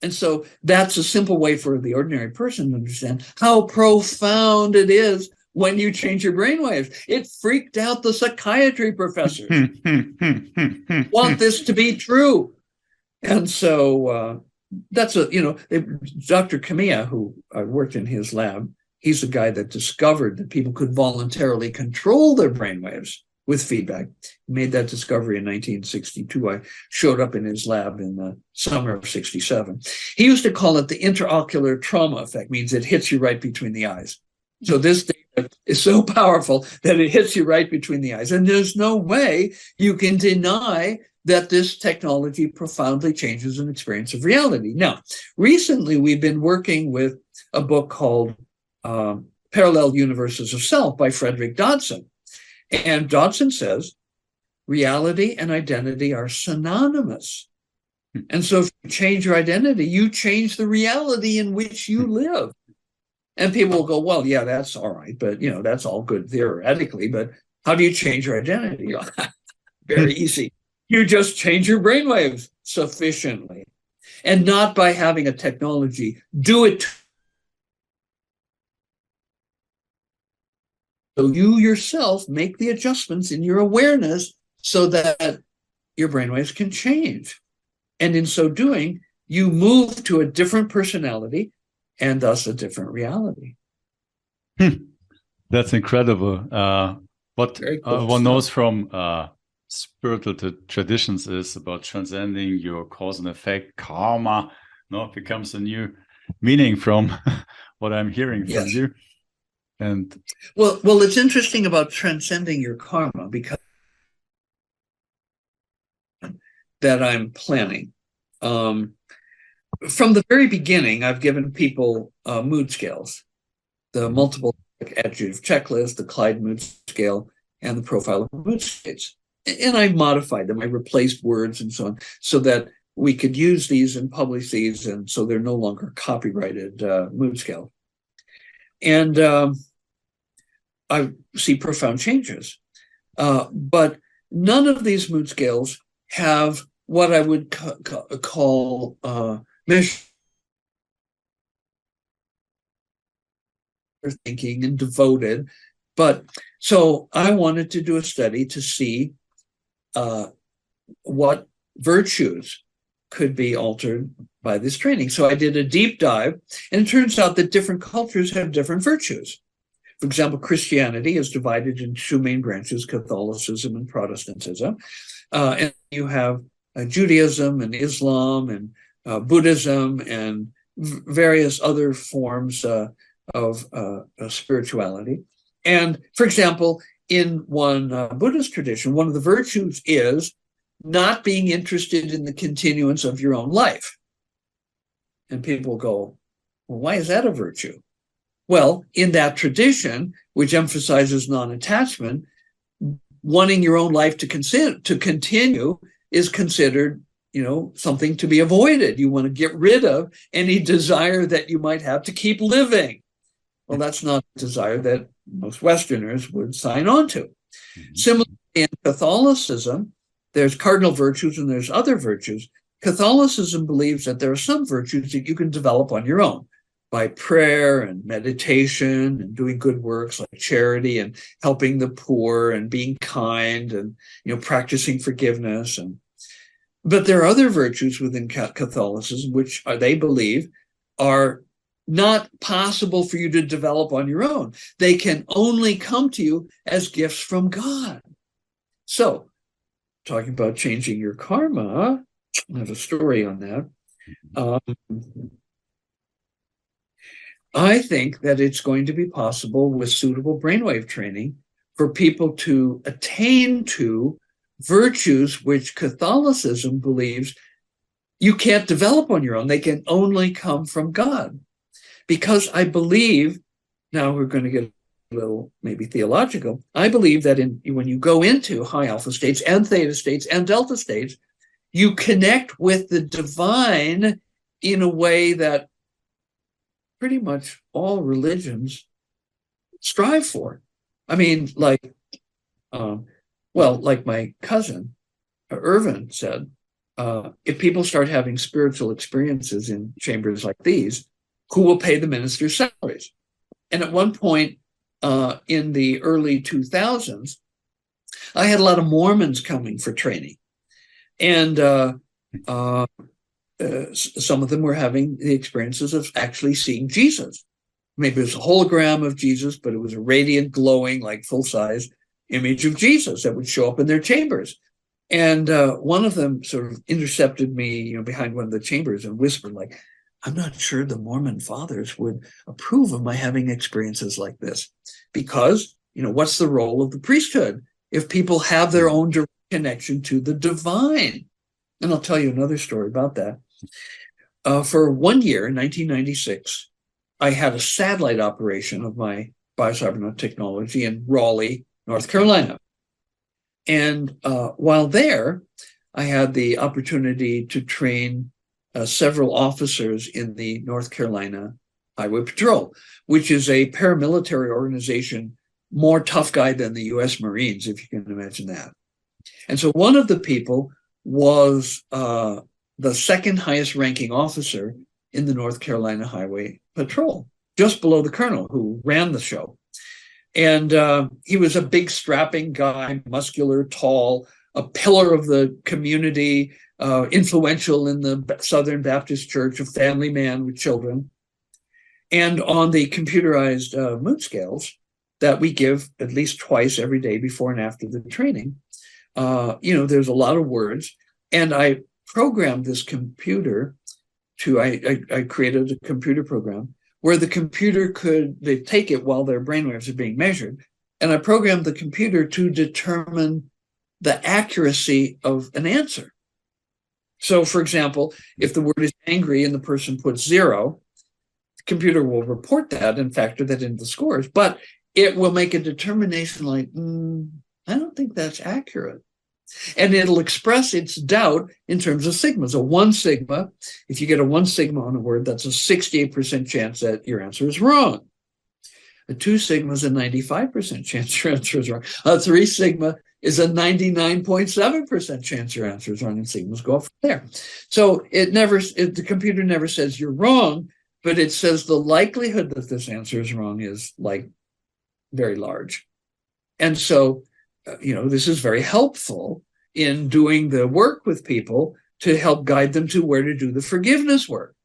And so that's a simple way for the ordinary person to understand how profound it is when you change your brainwaves. It freaked out the psychiatry professors. Want this to be true. And so that's Dr. Kamiya, who I worked in his lab, he's the guy that discovered that people could voluntarily control their brainwaves with feedback. He made that discovery in 1962. I showed up in his lab in the summer of 67. He used to call it the interocular trauma effect, means it hits you right between the eyes. So this data is so powerful that it hits you right between the eyes. And there's no way you can deny that this technology profoundly changes an experience of reality. Now, recently we've been working with a book called Parallel Universes of Self by Frederick Dodson. And Dodson says, reality and identity are synonymous. And so if you change your identity, you change the reality in which you live. And people will go, well, yeah, that's all right, but that's all good theoretically, but how do you change your identity? Very easy. You just change your brainwaves sufficiently, and not by having a technology do it. So you yourself make the adjustments in your awareness so that your brainwaves can change. And in so doing, you move to a different personality and thus a different reality. That's incredible. What cool one knows from spiritual traditions is about transcending your cause and effect, karma. It becomes a new meaning from what I'm hearing from you. And well, it's interesting about transcending your karma because that I'm planning. From the very beginning, I've given people mood scales, the multiple adjective checklist, the Clyde mood scale, and the profile of mood states. And I modified them. I replaced words and so on so that we could use these and publish these, and so they're no longer copyrighted mood scale. And I see profound changes. But none of these mood scales have what I would call measure thinking and devoted. But so I wanted to do a study to see what virtues could be altered by this training. So I did a deep dive, and it turns out that different cultures have different virtues. For example, Christianity is divided into 2 main branches, Catholicism and Protestantism. And you have Judaism and Islam and Buddhism and various other forms of spirituality. And for example, in one Buddhist tradition, one of the virtues is not being interested in the continuance of your own life. And people go, well, why is that a virtue? Well, in that tradition, which emphasizes non-attachment, wanting your own life to continue is considered, something to be avoided. You want to get rid of any desire that you might have to keep living. Well, that's not a desire that most Westerners would sign on to. Mm-hmm. Similarly, in Catholicism, there's cardinal virtues and there's other virtues. Catholicism believes that there are some virtues that you can develop on your own. by prayer and meditation and doing good works like charity and helping the poor and being kind and practicing forgiveness. But there are other virtues within Catholicism which they believe are not possible for you to develop on your own. They can only come to you as gifts from God. So, talking about changing your karma, I have a story on that. I think that it's going to be possible with suitable brainwave training for people to attain to virtues which Catholicism believes you can't develop on your own. They can only come from God. Because I believe, now we're going to get a little maybe theological, I believe that when you go into high alpha states and theta states and delta states, you connect with the divine in a way that pretty much all religions strive for. I mean, like my cousin, Irvin, said, if people start having spiritual experiences in chambers like these, who will pay the ministers' salaries? And at one point in the early 2000s, I had a lot of Mormons coming for training. And some of them were having the experiences of actually seeing Jesus. Maybe it was a hologram of Jesus, but it was a radiant, glowing, like full-size image of Jesus that would show up in their chambers. And one of them sort of intercepted me, behind one of the chambers and whispered, like, I'm not sure the Mormon fathers would approve of my having experiences like this, because, what's the role of the priesthood if people have their own direct connection to the divine? And I'll tell you another story about that. For 1 year, in 1996, I had a satellite operation of my Biocybernaut technology in Raleigh, North Carolina. And while there, I had the opportunity to train several officers in the North Carolina Highway Patrol, which is a paramilitary organization, more tough guy than the U.S. Marines, if you can imagine that. And so one of the people was the second highest ranking officer in the North Carolina Highway Patrol, just below the colonel who ran the show. And he was a big, strapping guy, muscular, tall, a pillar of the community, influential in the Southern Baptist Church, a family man with children. And on the computerized mood scales that we give at least twice every day before and after the training, there's a lot of words. And I programmed this computer I created a computer program where the computer they take it while their brainwaves are being measured. And I programmed the computer to determine the accuracy of an answer. So, for example, if the word is angry and the person puts 0, the computer will report that and factor that into the scores, but it will make a determination like, I don't think that's accurate. And it'll express its doubt in terms of sigmas. A 1 sigma, if you get a 1 sigma on a word, that's a 68% chance that your answer is wrong. A 2 sigma is a 95% chance your answer is wrong. A 3 sigma is a 99.7% chance your answer is wrong, and sigmas go up from there. So the computer never says you're wrong, but it says the likelihood that this answer is wrong is like very large. And so, this is very helpful in doing the work with people to help guide them to where to do the forgiveness work.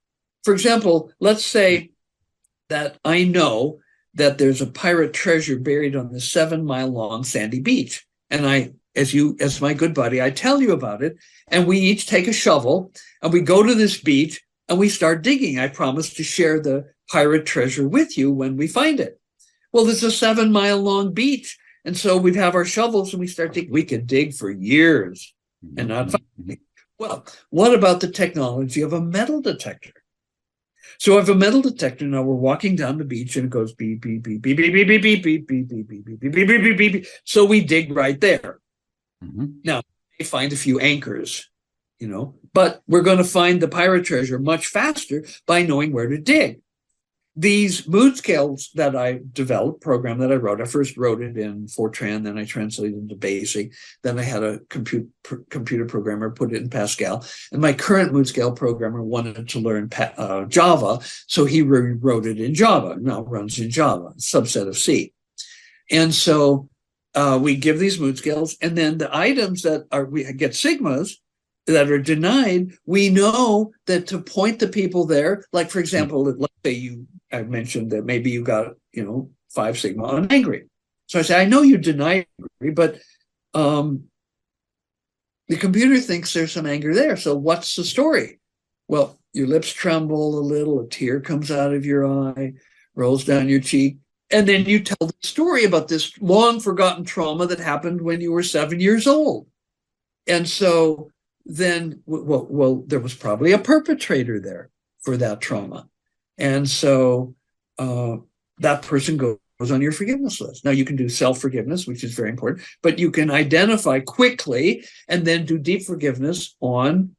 For example, let's say that I know that there's a pirate treasure buried on the 7-mile-long sandy beach. And as my good buddy, I tell you about it. And we each take a shovel and we go to this beach and we start digging. I promise to share the pirate treasure with you when we find it. Well, there's a 7-mile-long beach. And so we'd have our shovels and we start digging. We could dig for years and not find anything. Well, what about the technology of a metal detector? So I have a metal detector. Now we're walking down the beach and it goes beep, beep, beep, beep, beep, beep, beep, beep, beep, beep, beep, beep, beep, beep, beep, beep, beep, beep. So we dig right there. Now we find a few anchors, but we're going to find the pirate treasure much faster by knowing where to dig. these mood scales that I developed, program that I wrote, I first wrote it in Fortran, then I translated it into BASIC, then I had a computer programmer put it in Pascal, and my current mood scale programmer wanted to learn Java, so he rewrote it in Java. Now it runs in Java, a subset of C. And so we give these mood scales, and then the items that we get sigmas that are denied, we know that to point the people there, like for example, let's say I mentioned that maybe you got 5 sigma on angry. So I say, I know you deny angry, but the computer thinks there's some anger there. So what's the story? Well, your lips tremble a little, a tear comes out of your eye, rolls down your cheek, and then you tell the story about this long forgotten trauma that happened when you were 7 years old. And so then, well, there was probably a perpetrator there for that trauma. And so that person goes on your forgiveness list. Now, you can do self-forgiveness, which is very important, but you can identify quickly and then do deep forgiveness on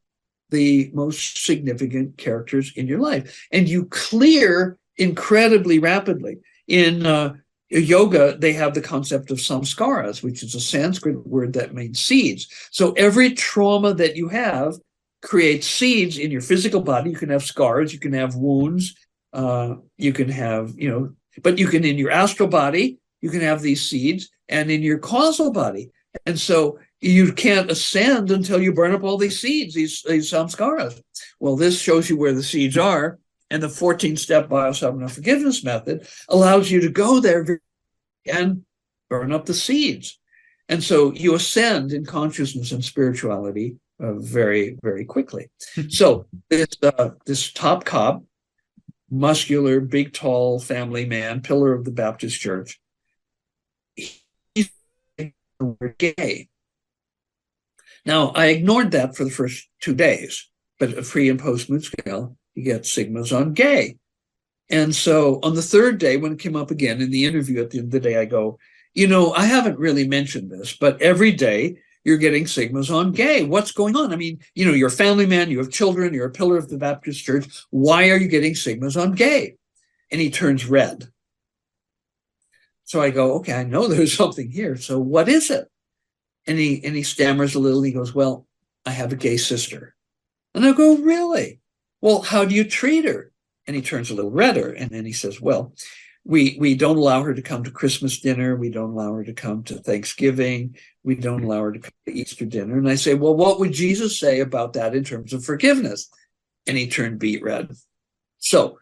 the most significant characters in your life. And you clear incredibly rapidly. In yoga, they have the concept of samskaras, which is a Sanskrit word that means seeds. So every trauma that you have creates seeds in your physical body. You can have scars, you can have wounds, you can have, but you can, in your astral body, you can have these seeds, and in your causal body. And so you can't ascend until you burn up all these seeds, these samskaras. Well, this shows you where the seeds are. And the 14-step Biocybernaut forgiveness method allows you to go there and burn up the seeds. And so you ascend in consciousness and spirituality very, very quickly. So this top cop, muscular, big, tall family man, pillar of the Baptist church, he's gay. Now, I ignored that for the first 2 days, but a pre and post mood scale, you get sigmas on gay. And so on the 3rd day, when it came up again in the interview at the end of the day, I go, I haven't really mentioned this, but every day you're getting sigmas on gay. What's going on? I mean, you're a family man, you have children, you're a pillar of the Baptist church. Why are you getting sigmas on gay? And he turns red. So I go, okay, I know there's something here. So what is it? And he stammers a little. He goes, well, I have a gay sister. And I go, really? Well, how do you treat her? And he turns a little redder. And then he says, well, we don't allow her to come to Christmas dinner. We don't allow her to come to Thanksgiving. We don't allow her to come to Easter dinner. And I say, well, what would Jesus say about that in terms of forgiveness? And he turned beet red. So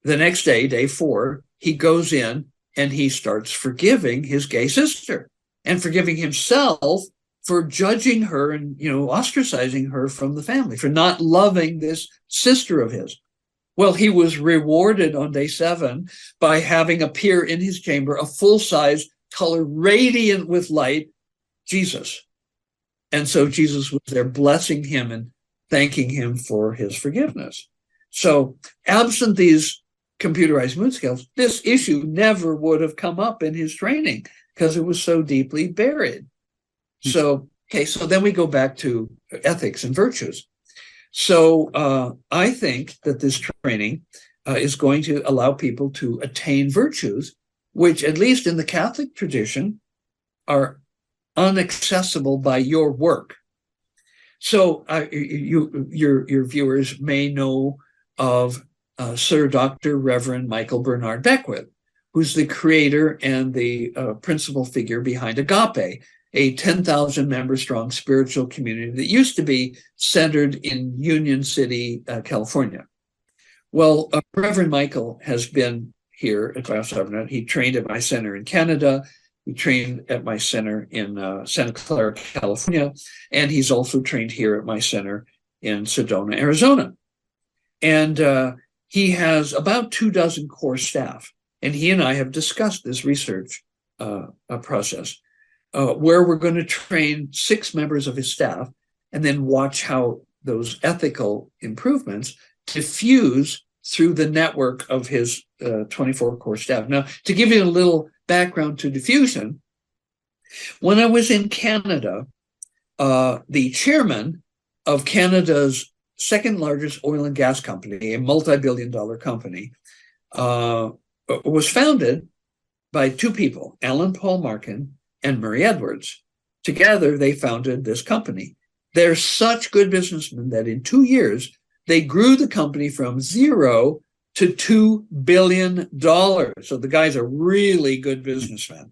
the next day, day 4, he goes in and he starts forgiving his gay sister and forgiving himself for judging her and, ostracizing her from the family, for not loving this sister of his. Well, he was rewarded on day 7 by having appear in his chamber a full-size, color, radiant with light, Jesus. And so Jesus was there blessing him and thanking him for his forgiveness. So absent these computerized mood scales, this issue never would have come up in his training because it was so deeply buried. So then we go back to ethics and virtues. So I think that this training is going to allow people to attain virtues, which, at least in the Catholic tradition, are inaccessible by your work. So your viewers may know of Sir Dr. Reverend Michael Bernard Beckwith, who's the creator and the principal figure behind Agape, a 10,000 member strong spiritual community that used to be centered in Union City, California. Well, Reverend Michael has been here at Biocybernaut. He trained at my center in Canada. He trained at my center in Santa Clara, California. And he's also trained here at my center in Sedona, Arizona. And he has about 24 core staff. And he and I have discussed this research process. Where we're going to train 6 members of his staff and then watch how those ethical improvements diffuse through the network of his 24 core staff. Now, to give you a little background to diffusion, when I was in Canada, the chairman of Canada's second largest oil and gas company, a multi-billion-dollar company, was founded by two people, Alan Paul Markin and Murray Edwards. Together, they founded this company. They're such good businessmen that in 2 years, they grew the company from 0 to $2 billion. So the guy's a really good businessman.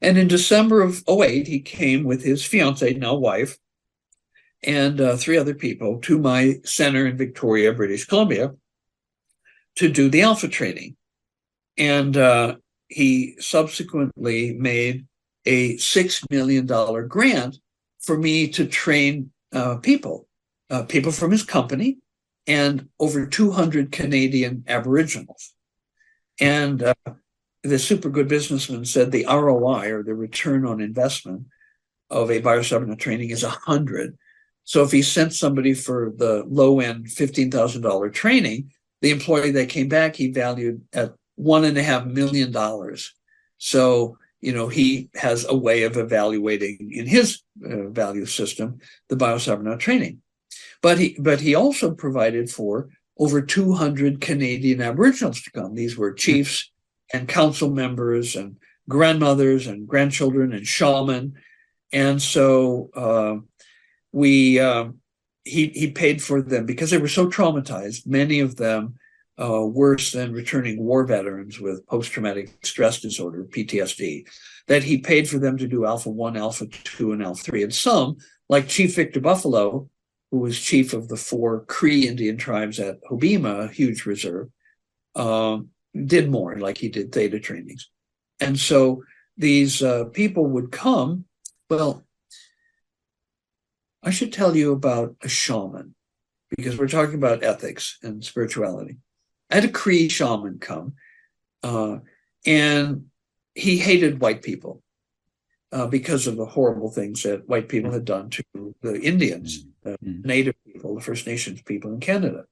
And in December of 2008, he came with his fiancee, now wife, and 3 other people to my center in Victoria, British Columbia, to do the alpha training. And he subsequently made a $6 million grant for me to train people from his company and over 200 Canadian Aboriginals. And the super good businessman said the ROI, or the return on investment, of a Biocybernaut training is 100. So if he sent somebody for the low-end $15,000 training, the employee that came back, he valued at $1.5 million. So, he has a way of evaluating in his value system the Biocybernaut training. But he also provided for over 200 Canadian Aboriginals to come. These were chiefs and council members and grandmothers and grandchildren and shaman. And so he paid for them because they were so traumatized, many of them worse than returning war veterans with post-traumatic stress disorder, PTSD, that he paid for them to do Alpha 1, Alpha 2, and Alpha 3. And some, like Chief Victor Buffalo, who was chief of the 4 Cree Indian tribes at Hobbema, a huge reserve, did more, like he did theta trainings. And so these people would come. Well, I should tell you about a shaman, because we're talking about ethics and spirituality. I had a Cree shaman come, and he hated white people because of the horrible things that white people had done to the Indians, the Native people, the First Nations people in Canada.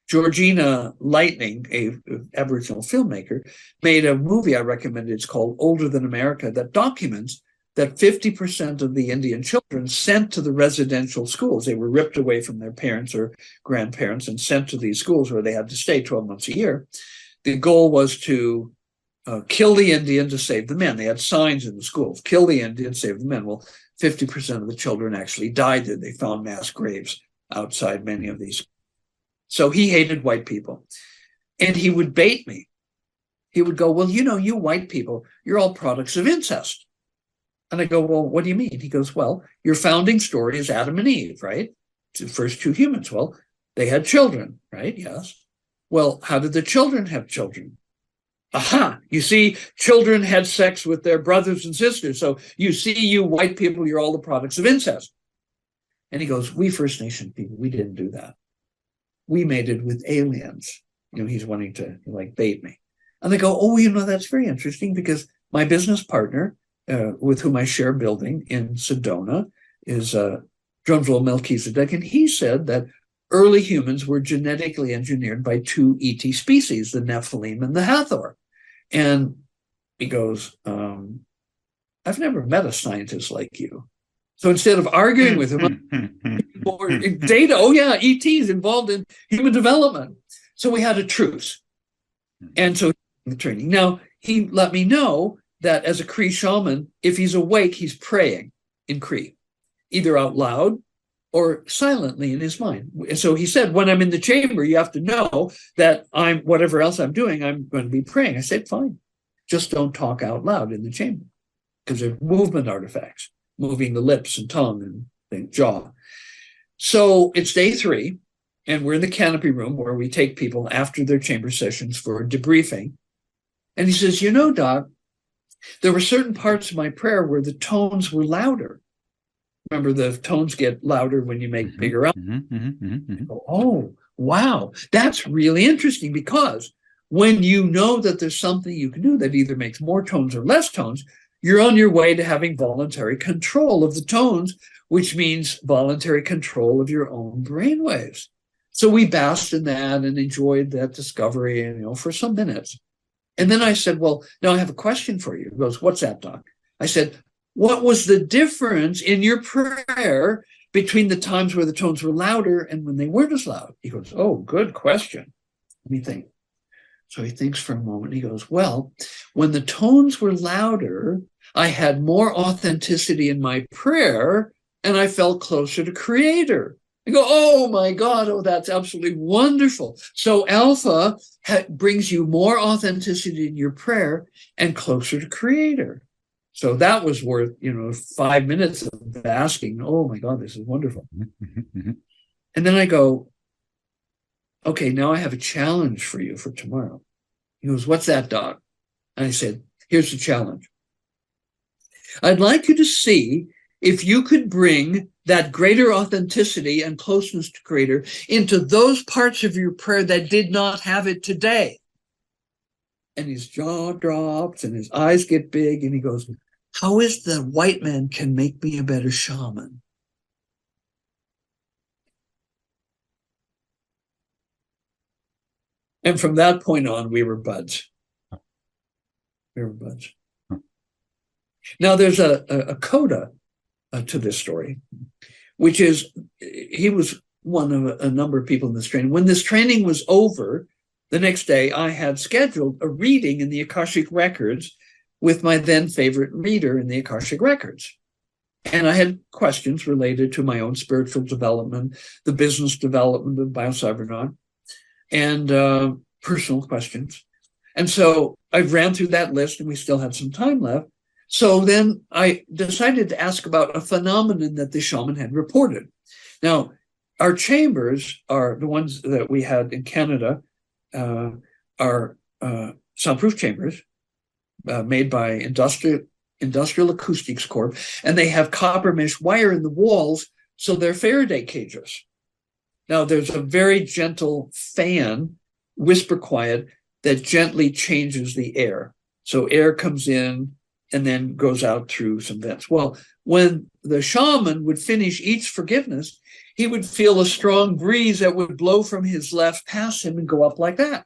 Georgina Lightning, a Aboriginal filmmaker, made a movie I recommended. It's called Older Than America, that documents that 50% of the Indian children sent to the residential schools. They were ripped away from their parents or grandparents and sent to these schools where they had to stay 12 months a year. The goal was to kill the Indian to save the men. They had signs in the schools, kill the Indian, save the men. Well, 50% of the children actually died there. They found mass graves outside many of these. So he hated white people. And he would bait me. He would go, well, you white people, you're all products of incest. And I go, well, what do you mean? He goes, well, your founding story is Adam and Eve, right? The first 2 humans. Well, they had children, right? Yes. Well, how did the children have children? Aha, you see, children had sex with their brothers and sisters. So you see, you white people, you're all the products of incest. And he goes, we First Nation people, we didn't do that. We mated with aliens. He's wanting to bait me. And they go, oh, that's very interesting, because my business partner, with whom I share a building in Sedona, is Drumville Melchizedek, and he said that early humans were genetically engineered by 2 ET species, the Nephilim and the Hathor. And he goes, I've never met a scientist like you. So instead of arguing with him, more data, oh yeah, ET's involved in human development. So we had a truce. And so the training. Now, he let me know that as a Cree shaman, if he's awake, he's praying in Cree, either out loud or silently in his mind. And so he said, when I'm in the chamber, you have to know that whatever else I'm doing, I'm going to be praying. I said, fine, just don't talk out loud in the chamber, because they're movement artifacts, moving the lips and tongue and the jaw. So it's day 3, and we're in the canopy room where we take people after their chamber sessions for debriefing. And he says, Doc, there were certain parts of my prayer where the tones were louder. Remember, the tones get louder when you make bigger up. Oh, wow. That's really interesting, because when you know that there's something you can do that either makes more tones or less tones, you're on your way to having voluntary control of the tones, which means voluntary control of your own brainwaves. So we basked in that and enjoyed that discovery, for some minutes. And then I said, well, now I have a question for you. He goes, what's that, Doc? I said, what was the difference in your prayer between the times where the tones were louder and when they weren't as loud? He goes, oh, good question. Let me think. So he thinks for a moment. He goes, well, when the tones were louder, I had more authenticity in my prayer and I felt closer to Creator. I go, oh my God, oh, that's absolutely wonderful. So alpha brings you more authenticity in your prayer and closer to Creator. So that was worth, 5 minutes of asking, oh my God, this is wonderful. And then I go, okay, now I have a challenge for you for tomorrow. He goes, what's that, Doc? And I said, here's the challenge. I'd like you to see if you could bring that greater authenticity and closeness to Creator into those parts of your prayer that did not have it today. And his jaw drops and his eyes get big and he goes, how is the white man can make me a better shaman? And from that point on, we were buds. We were buds. Now, there's a coda to this story, which is he was one of a number of people in this training. When this training was over, the next day I had scheduled a reading in the Akashic Records with my then favorite reader in the Akashic Records. And I had questions related to my own spiritual development, the business development of Biocybernaut, and personal questions. And so I ran through that list and we still had some time left. So then I decided to ask about a phenomenon that the shaman had reported. Now, our chambers are the ones that we had in Canada, are soundproof chambers made by Industrial Acoustics Corp. And they have copper mesh wire in the walls, so they're Faraday cages. Now, there's a very gentle fan, whisper quiet, that gently changes the air. So air comes in and then goes out through some vents. Well, when the shaman would finish each forgiveness, he would feel a strong breeze that would blow from his left past him and go up like that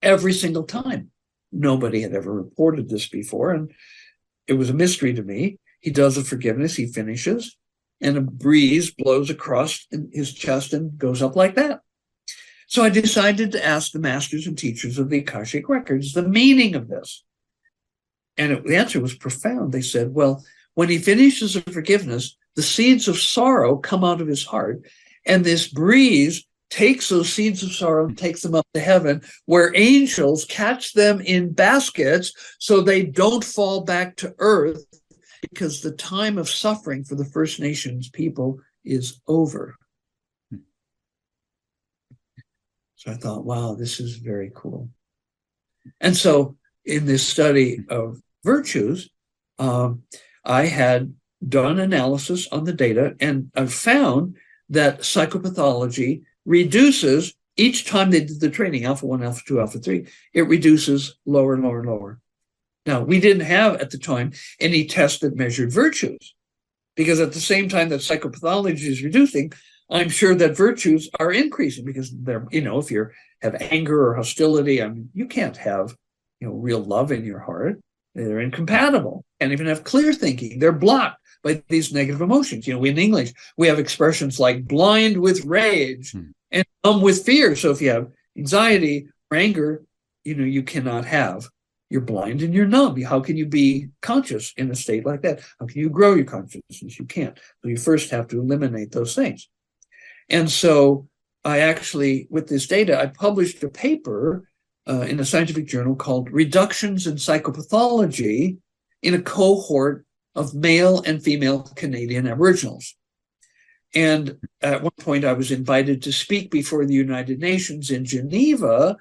every single time. Nobody had ever reported this before, and it was a mystery to me. He does a forgiveness, he finishes, and a breeze blows across his chest and goes up like that. So I decided to ask the masters and teachers of the Akashic Records the meaning of this. And the answer was profound. They said, well, when he finishes a forgiveness, the seeds of sorrow come out of his heart, and this breeze takes those seeds of sorrow and takes them up to heaven, where angels catch them in baskets so they don't fall back to earth, because the time of suffering for the First Nations people is over. So I thought, wow, this is very cool. And so in this study of virtues, I had done analysis on the data, and I found that psychopathology reduces each time they did the training, alpha 1, alpha 2, alpha 3, it reduces lower and lower and lower. Now, we didn't have at the time any test that measured virtues, because at the same time that psychopathology is reducing, I'm sure that virtues are increasing, because they're, if you have anger or hostility, you can't have, real love in your heart. They're incompatible. Can't even have clear thinking. They're blocked by these negative emotions. In English, we have expressions like blind with rage and numb with fear. So if you have anxiety or anger, you cannot have. You're blind and you're numb. How can you be conscious in a state like that? How can you grow your consciousness? You can't. So you first have to eliminate those things. And so I actually, with this data, I published a paper in a scientific journal called Reductions in Psychopathology in a cohort of male and female Canadian Aboriginals. And at one point, I was invited to speak before the United Nations in Geneva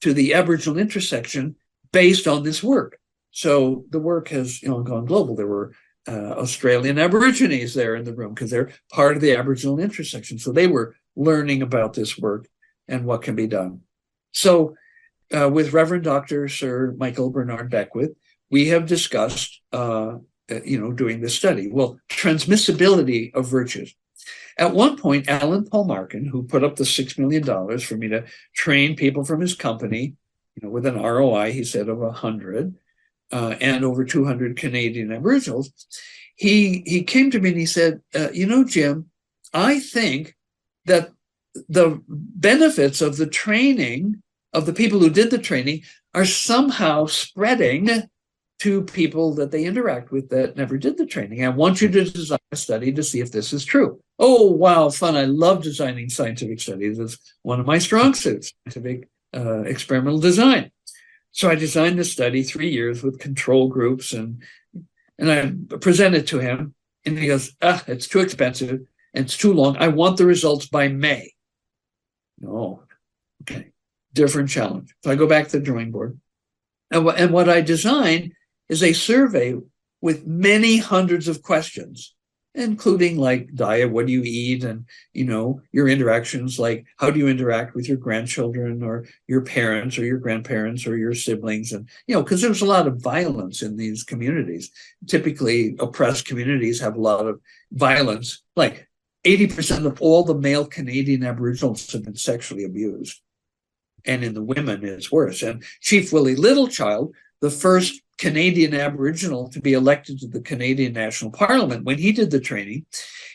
to the Aboriginal intersection based on this work. So the work has gone global. There were Australian Aborigines there in the room because they're part of the Aboriginal intersection. So they were learning about this work and what can be done. So with Reverend Dr. Sir Michael Bernard Beckwith, we have discussed, doing this study. Well, transmissibility of virtues. At one point, Alan Paul Markin, who put up the $6 million for me to train people from his company, with an ROI, he said, of 100, and over 200 Canadian Aboriginals, he came to me and he said, Jim, I think that the benefits of the training of the people who did the training are somehow spreading to people that they interact with that never did the training. I want you to design a study to see if this is true. Oh, wow, fun. I love designing scientific studies. It's one of my strong suits, scientific experimental design. So I designed this study 3 years with control groups, and I presented to him, and he goes, it's too expensive and it's too long. I want the results by May. Oh, okay. Different challenge. So I go back to the drawing board. And what I designed is a survey with many hundreds of questions, including like diet, what do you eat, and your interactions, like how do you interact with your grandchildren or your parents or your grandparents or your siblings, and because there's a lot of violence in these communities. Typically, oppressed communities have a lot of violence. Like 80% of all the male Canadian Aboriginals have been sexually abused, and in the women it's worse. And Chief Willie Littlechild, the first Canadian Aboriginal to be elected to the Canadian National Parliament, when he did the training,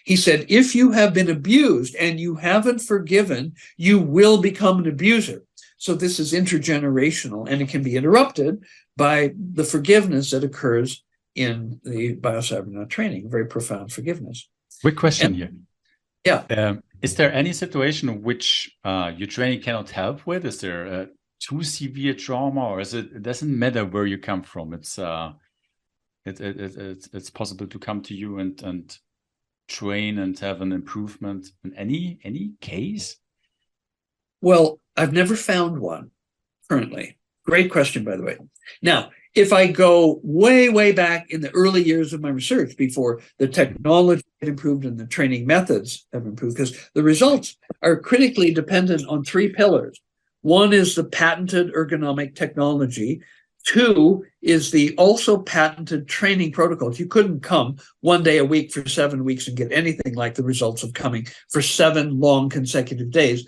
he said, if you have been abused and you haven't forgiven, you will become an abuser. So this is intergenerational, and it can be interrupted by the forgiveness that occurs in the Biocybernaut training, very profound forgiveness. Quick question here. Yeah. Is there any situation which your training cannot help with? Is there too severe trauma, or it doesn't matter where you come from? It's possible to come to you and train and have an improvement in any case? Well, I've never found one currently. Great question, by the way. Now, if I go way, way back in the early years of my research, before the technology had improved and the training methods have improved, because the results are critically dependent on 3 pillars. One is the patented ergonomic technology. 2 is the also patented training protocols. You couldn't come one day a week for 7 weeks and get anything like the results of coming for 7 long consecutive days.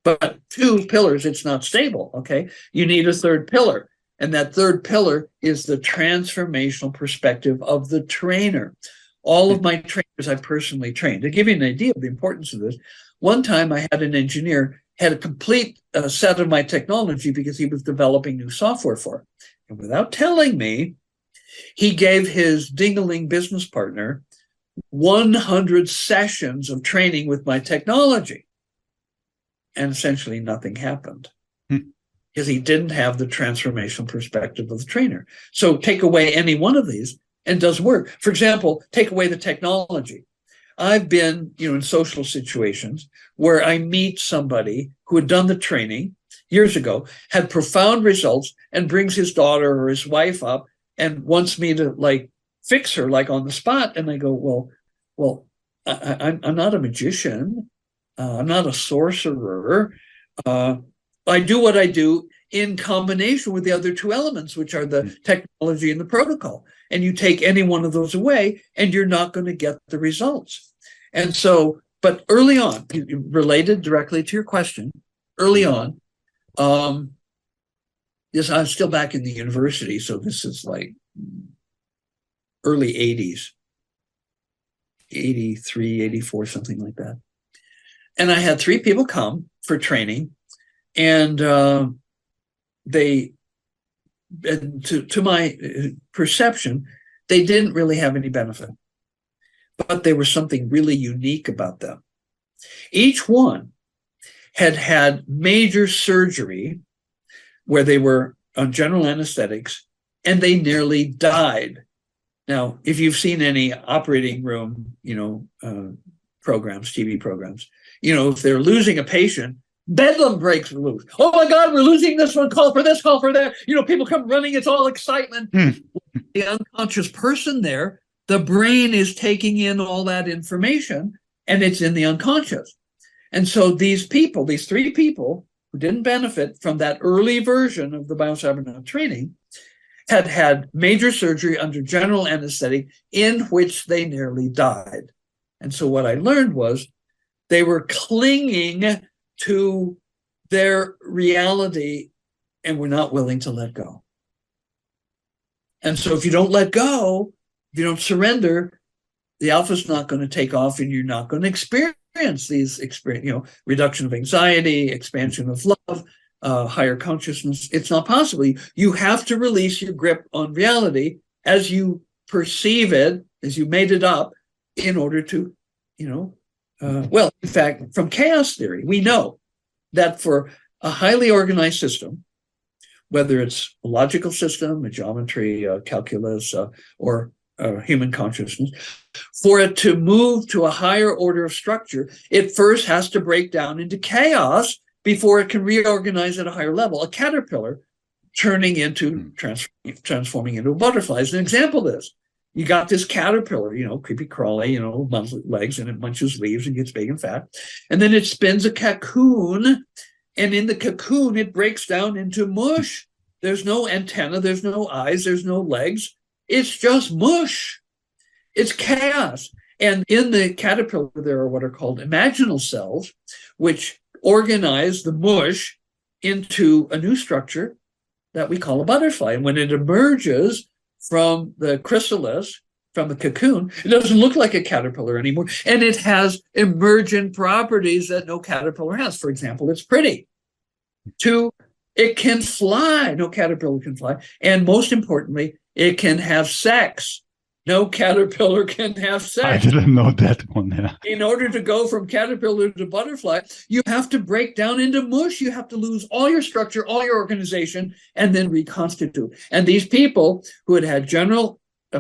But 2 pillars, it's not stable, okay? You need a 3rd pillar. And that 3rd pillar is the transformational perspective of the trainer. All of my trainers I personally trained. To give you an idea of the importance of this, one time I had an engineer had a complete set of my technology because he was developing new software for it. And without telling me, he gave his ding-a-ling business partner 100 sessions of training with my technology. And essentially nothing happened because he didn't have the transformational perspective of the trainer. So take away any one of these and it doesn't work. For example, take away the technology. I've been, in social situations where I meet somebody who had done the training years ago, had profound results, and brings his daughter or his wife up and wants me to fix her on the spot. And I go, well, I'm not a magician. I'm not a sorcerer. I do what I do in combination with the other 2 elements, which are the technology and the protocol. And you take any one of those away and you're not going to get the results. And so, but early on, related directly to your question, early on, yes, I'm still back in the university, so this is early 80s, 83, 84, something like that. And I had 3 people come for training, and to my perception, they didn't really have any benefit, but there was something really unique about them. Each one had had major surgery where they were on general anesthetics, and they nearly died. Now, if you've seen any operating room, programs, TV programs, if they're losing a patient, bedlam breaks loose. Oh my God, we're losing this one, call for this, call for that. People come running, it's all excitement. The unconscious person there, the brain is taking in all that information, and it's in the unconscious. And so these 3 people who didn't benefit from that early version of the Biocybernaut training had had major surgery under general anesthetic in which they nearly died. And so what I learned was they were clinging to their reality and were not willing to let go. And so if you don't let go, if you don't surrender, the alpha's not going to take off, and you're not going to experience these reduction of anxiety, expansion of love, higher consciousness, it's not possible. You have to release your grip on reality as you perceive it, as you made it up, in order to, well, in fact, from chaos theory, we know that for a highly organized system, whether it's a logical system, a geometry, calculus, or human consciousness, for it to move to a higher order of structure, it first has to break down into chaos before it can reorganize at a higher level. A caterpillar turning into, transforming into a butterfly is an example of this. You got this caterpillar, creepy crawly, legs, and it munches leaves and gets big and fat. And then it spins a cocoon, and in the cocoon, it breaks down into mush. There's no antenna, there's no eyes, there's no legs. It's just mush. It's chaos. And in the caterpillar, there are what are called imaginal cells, which organize the mush into a new structure that we call a butterfly. And when it emerges from the chrysalis, from the cocoon, it doesn't look like a caterpillar anymore. And it has emergent properties that no caterpillar has. For example, it's pretty. 2, it can fly. No caterpillar can fly. And most importantly, it can have sex. No caterpillar can have sex. I didn't know that one. Yeah. In order to go from caterpillar to butterfly, you have to break down into mush. You have to lose all your structure, all your organization, and then reconstitute. And these people who had had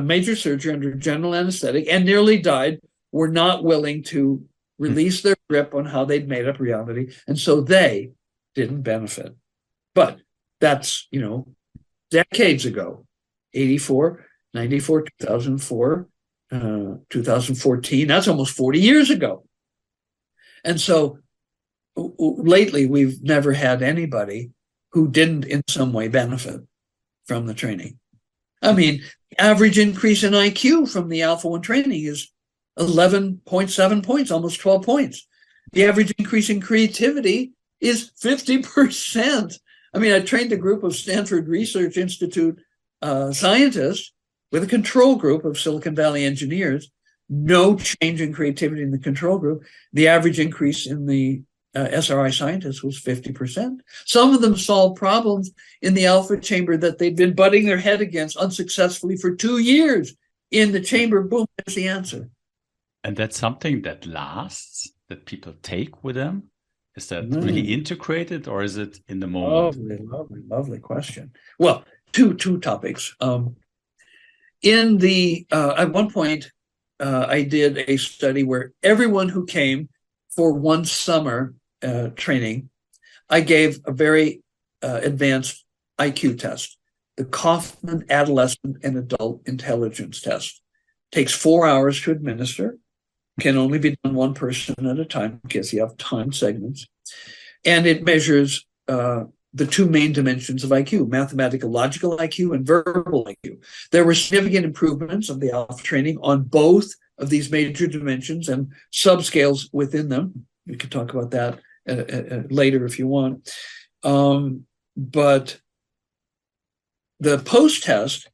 major surgery under general anesthetic and nearly died were not willing to release their grip on how they'd made up reality. And so they didn't benefit. But that's, decades ago, 84, 94, 2004, 2014, that's almost 40 years ago. And so lately, we've never had anybody who didn't in some way benefit from the training. I mean, average increase in IQ from the Alpha 1 training is 11.7 points, almost 12 points. The average increase in creativity is 50%. I mean, I trained a group of Stanford Research Institute scientists with a control group of Silicon Valley engineers. No change in creativity in the control group. The average increase in the SRI scientists was 50%. Some of them solved problems in the alpha chamber that they'd been butting their head against unsuccessfully for 2 years. In the chamber, boom, there's the answer. And that's something that lasts, that people take with them? Is that really integrated, or is it in the moment? Lovely question. Well, two topics. In the at one point, I did a study where everyone who came for one summer training, I gave a very advanced IQ test, the Kaufman Adolescent and Adult Intelligence Test. Takes 4 hours to administer, can only be done one person at a time because you have time segments. And it measures the two main dimensions of IQ, mathematical logical IQ and verbal IQ. There were significant improvements of the alpha training on both of these major dimensions and subscales within them. We could talk about that later if you want. But the post-test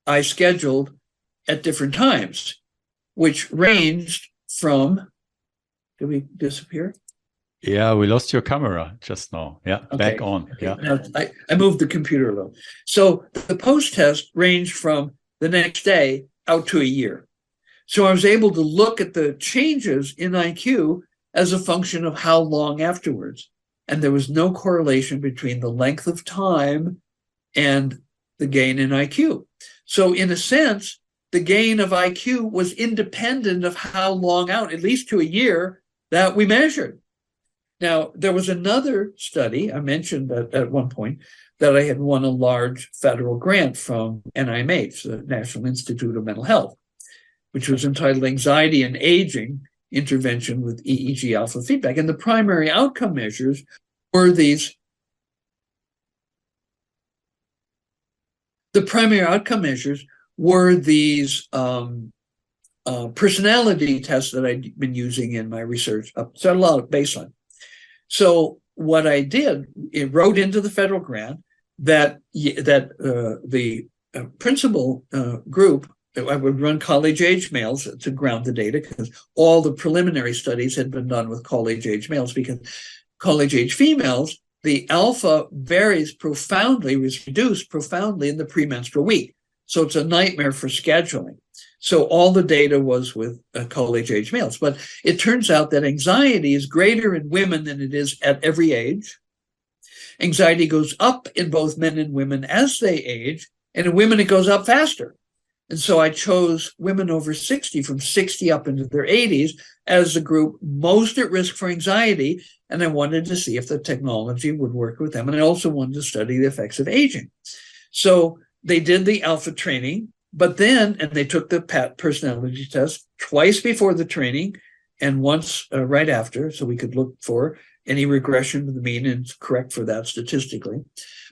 I scheduled at different times, which ranged from, did we disappear? Yeah, we lost your camera just now. Yeah, okay. Back on. Okay. Yeah, I moved the computer a little. So the post-test ranged from the next day out to a year. So I was able to look at the changes in IQ as a function of how long afterwards. And there was no correlation between the length of time and the gain in IQ. So in a sense, the gain of IQ was independent of how long out, at least to a year, that we measured. Now, there was another study, I mentioned at one point, that I had won a large federal grant from NIMH, the National Institute of Mental Health, which was entitled Anxiety and Aging, Intervention with EEG Alpha Feedback. And the primary outcome measures were these. The primary outcome measures were these personality tests that I'd been using in my research, so a lot of baseline. So what I did, it wrote into the federal grant that the principal group, I would run college-age males to ground the data, because all the preliminary studies had been done with college-age males, because college-age females the alpha varies profoundly, was reduced profoundly in the premenstrual week. So it's a nightmare for scheduling. So all the data was with college-age males. But it turns out that anxiety is greater in women than it is at every age. Anxiety goes up in both men and women as they age, and in women it goes up faster. And so I chose women over 60, from 60 up into their 80s, as the group most at risk for anxiety. And I wanted to see if the technology would work with them. And I also wanted to study the effects of aging. So they did the alpha training, but then, and they took the personality test twice before the training and once right after, so we could look for any regression to the mean and correct for that statistically.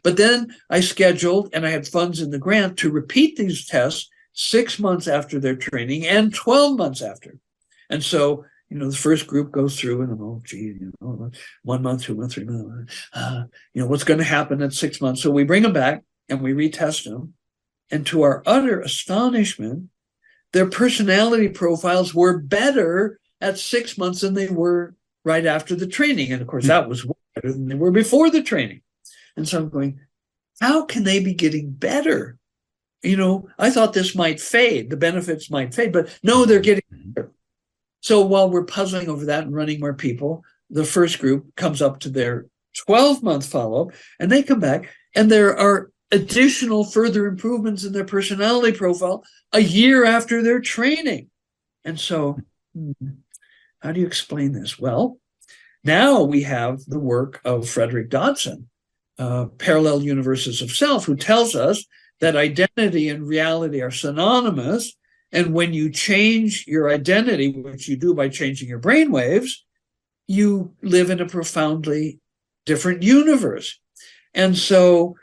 But then I scheduled, and I had funds in the grant to repeat these tests 6 months after their training and 12 months after. And so, the first group goes through and, 1 month, 2 months, 3 months, what's going to happen at 6 months? So we bring them back and we retest them. And to our utter astonishment, their personality profiles were better at 6 months than they were right after the training. And of course, that was better than they were before the training. And so I'm going, how can they be getting better? I thought this might fade, the benefits might fade, but no, they're getting better. So while we're puzzling over that and running more people, the first group comes up to their 12-month follow-up, and they come back, and there are additional further improvements in their personality profile a year after their training. And so, how do you explain this? Well, now we have the work of Frederick Dodson, Parallel Universes of Self, who tells us that identity and reality are synonymous. And when you change your identity, which you do by changing your brain waves, you live in a profoundly different universe. And so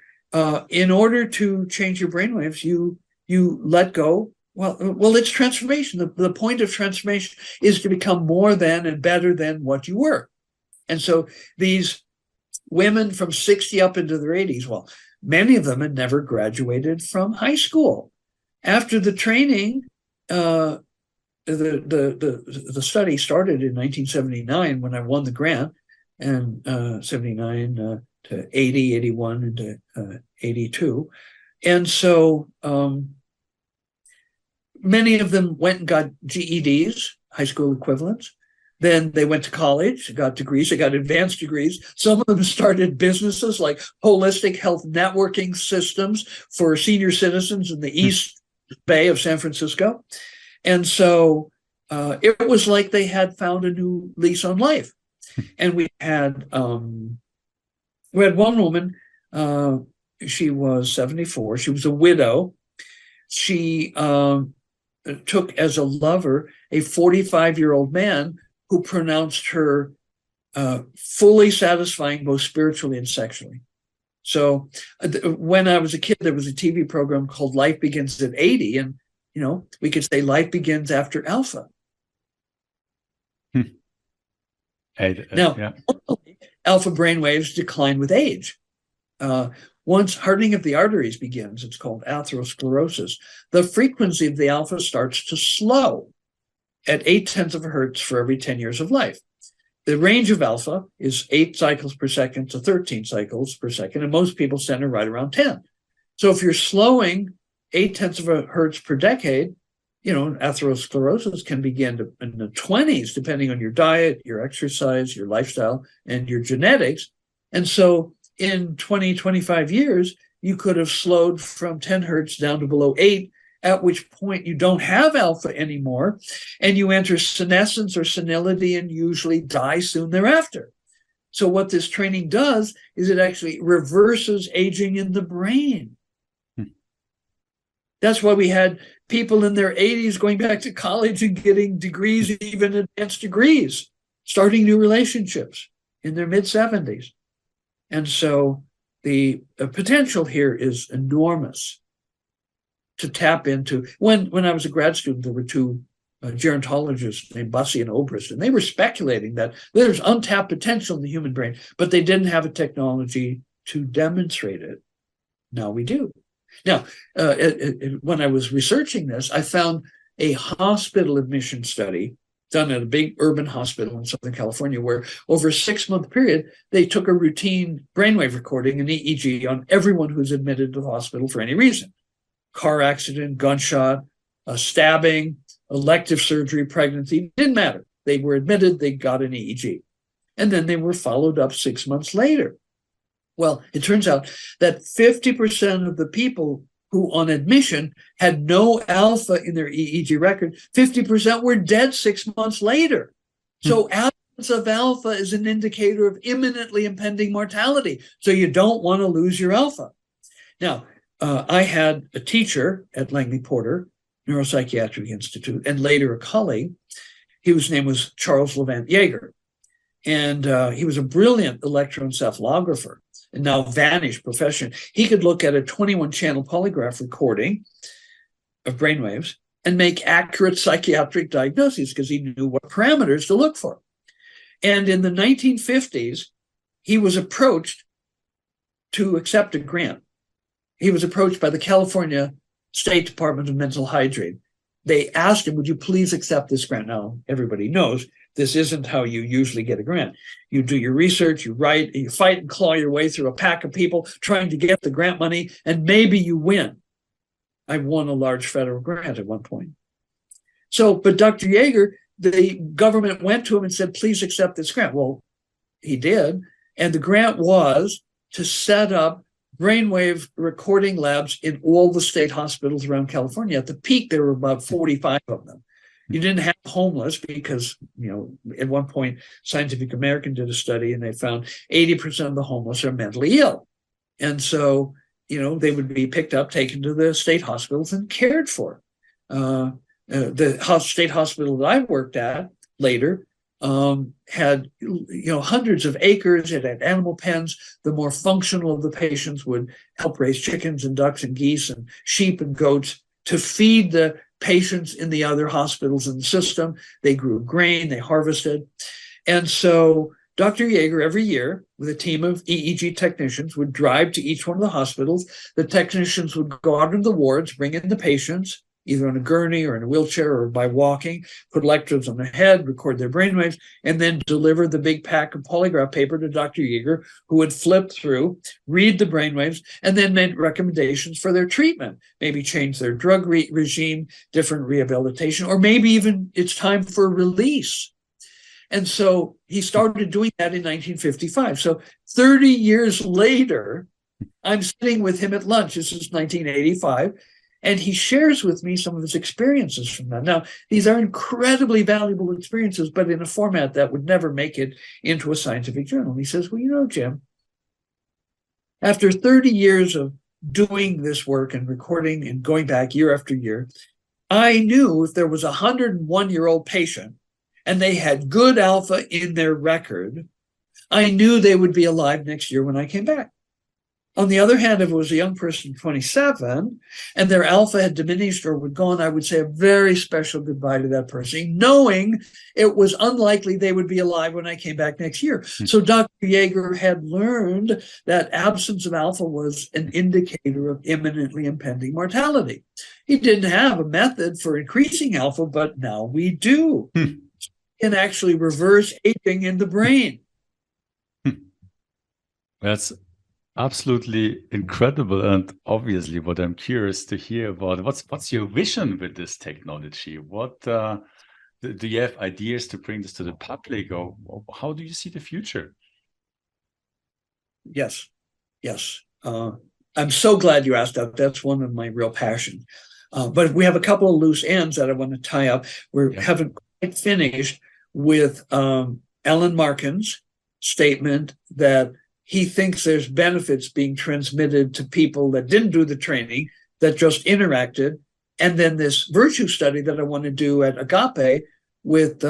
in order to change your brain waves, you let go. Well, it's transformation. The point of transformation is to become more than and better than what you were. And so these women from 60 up into their 80s, well, many of them had never graduated from high school. After the training, the study started in 1979 when I won the grant, and 79 to 80, 81, and to 82. And so many of them went and got GEDs, high school equivalents. Then they went to college, got degrees, they got advanced degrees. Some of them started businesses like holistic health networking systems for senior citizens in the East Bay of San Francisco. And so it was like they had found a new lease on life. And we had one woman, she was 74, she was a widow. She took as a lover a 45-year-old man who pronounced her fully satisfying both spiritually and sexually. So when I was a kid, there was a TV program called Life Begins at 80, and we could say life begins after alpha. Now, alpha brainwaves decline with age. Once hardening of the arteries begins, it's called atherosclerosis, the frequency of the alpha starts to slow at 0.8 of a hertz for every 10 years of life. The range of alpha is 8 cycles per second to 13 cycles per second, and most people center right around 10. So if you're slowing 0.8 of a hertz per decade, atherosclerosis can begin in the 20s, depending on your diet, your exercise, your lifestyle, and your genetics. And so in 20, 25 years, you could have slowed from 10 hertz down to below 8, at which point you don't have alpha anymore, and you enter senescence or senility and usually die soon thereafter. So what this training does is it actually reverses aging in the brain. That's why we had people in their 80s going back to college and getting degrees, even advanced degrees, starting new relationships in their mid-70s. And so the potential here is enormous to tap into. When I was a grad student, there were two gerontologists named Bussey and Obrist, and they were speculating that there's untapped potential in the human brain, but they didn't have a technology to demonstrate it. Now we do. Now, when I was researching this, I found a hospital admission study done at a big urban hospital in Southern California, where over a 6-month period, they took a routine brainwave recording, an EEG, on everyone who's admitted to the hospital for any reason. Car accident, gunshot, a stabbing, elective surgery, pregnancy, didn't matter. They were admitted, they got an EEG. And then they were followed up 6 months later. Well, it turns out that 50% of the people who on admission had no alpha in their EEG record, 50% were dead 6 months later. So absence of alpha is an indicator of imminently impending mortality. So you don't want to lose your alpha. Now, I had a teacher at Langley Porter Neuropsychiatric Institute, and later a colleague, whose name was Charles Levant Yeager. And he was a brilliant electroencephalographer, and now vanished profession. He could look at a 21-channel polygraph recording of brainwaves and make accurate psychiatric diagnoses because he knew what parameters to look for. And in the 1950s, he was approached to accept a grant. He was approached by the California State Department of Mental Hygiene. They asked him, would you please accept this grant? Now, everybody knows this isn't how you usually get a grant. You do your research, you write, you fight and claw your way through a pack of people trying to get the grant money, and maybe you win. I won a large federal grant at one point. So, but Dr. Yeager, the government went to him and said, please accept this grant. Well, he did. And the grant was to set up brainwave recording labs in all the state hospitals around California. At the peak, there were about 45 of them. You didn't have homeless because, at one point, Scientific American did a study and they found 80% of the homeless are mentally ill. And so, they would be picked up, taken to the state hospitals and cared for. The state hospital that I worked at later had, hundreds of acres. It had animal pens. The more functional of the patients would help raise chickens and ducks and geese and sheep and goats to feed the patients in the other hospitals in the system. They grew grain, they harvested. And so Dr. Yeager, every year, with a team of EEG technicians, would drive to each one of the hospitals. The technicians would go out into the wards, bring in the patients, either on a gurney or in a wheelchair or by walking, put electrodes on their head, record their brainwaves, and then deliver the big pack of polygraph paper to Dr. Yeager, who would flip through, read the brainwaves, and then make recommendations for their treatment. Maybe change their drug regime, different rehabilitation, or maybe even it's time for release. And so he started doing that in 1955. So 30 years later, I'm sitting with him at lunch. This is 1985. And he shares with me some of his experiences from that. Now, these are incredibly valuable experiences, but in a format that would never make it into a scientific journal. And he says, well, Jim, after 30 years of doing this work and recording and going back year after year, I knew if there was a 101-year-old patient and they had good alpha in their record, I knew they would be alive next year when I came back. On the other hand, if it was a young person, 27, and their alpha had diminished or were gone, I would say a very special goodbye to that person, knowing it was unlikely they would be alive when I came back next year. So Dr. Yeager had learned that absence of alpha was an indicator of imminently impending mortality. He didn't have a method for increasing alpha, but now we do. Can actually reverse aging in the brain. That's absolutely incredible, and obviously what I'm curious to hear about, what's your vision with this technology? What do you have ideas to bring this to the public, or how do you see the future? Yes. I'm so glad you asked that. That's one of my real passions. But we have a couple of loose ends that I want to tie up. We haven't quite finished with Alan Markin's statement that he thinks there's benefits being transmitted to people that didn't do the training, that just interacted. And then this virtue study that I want to do at Agape with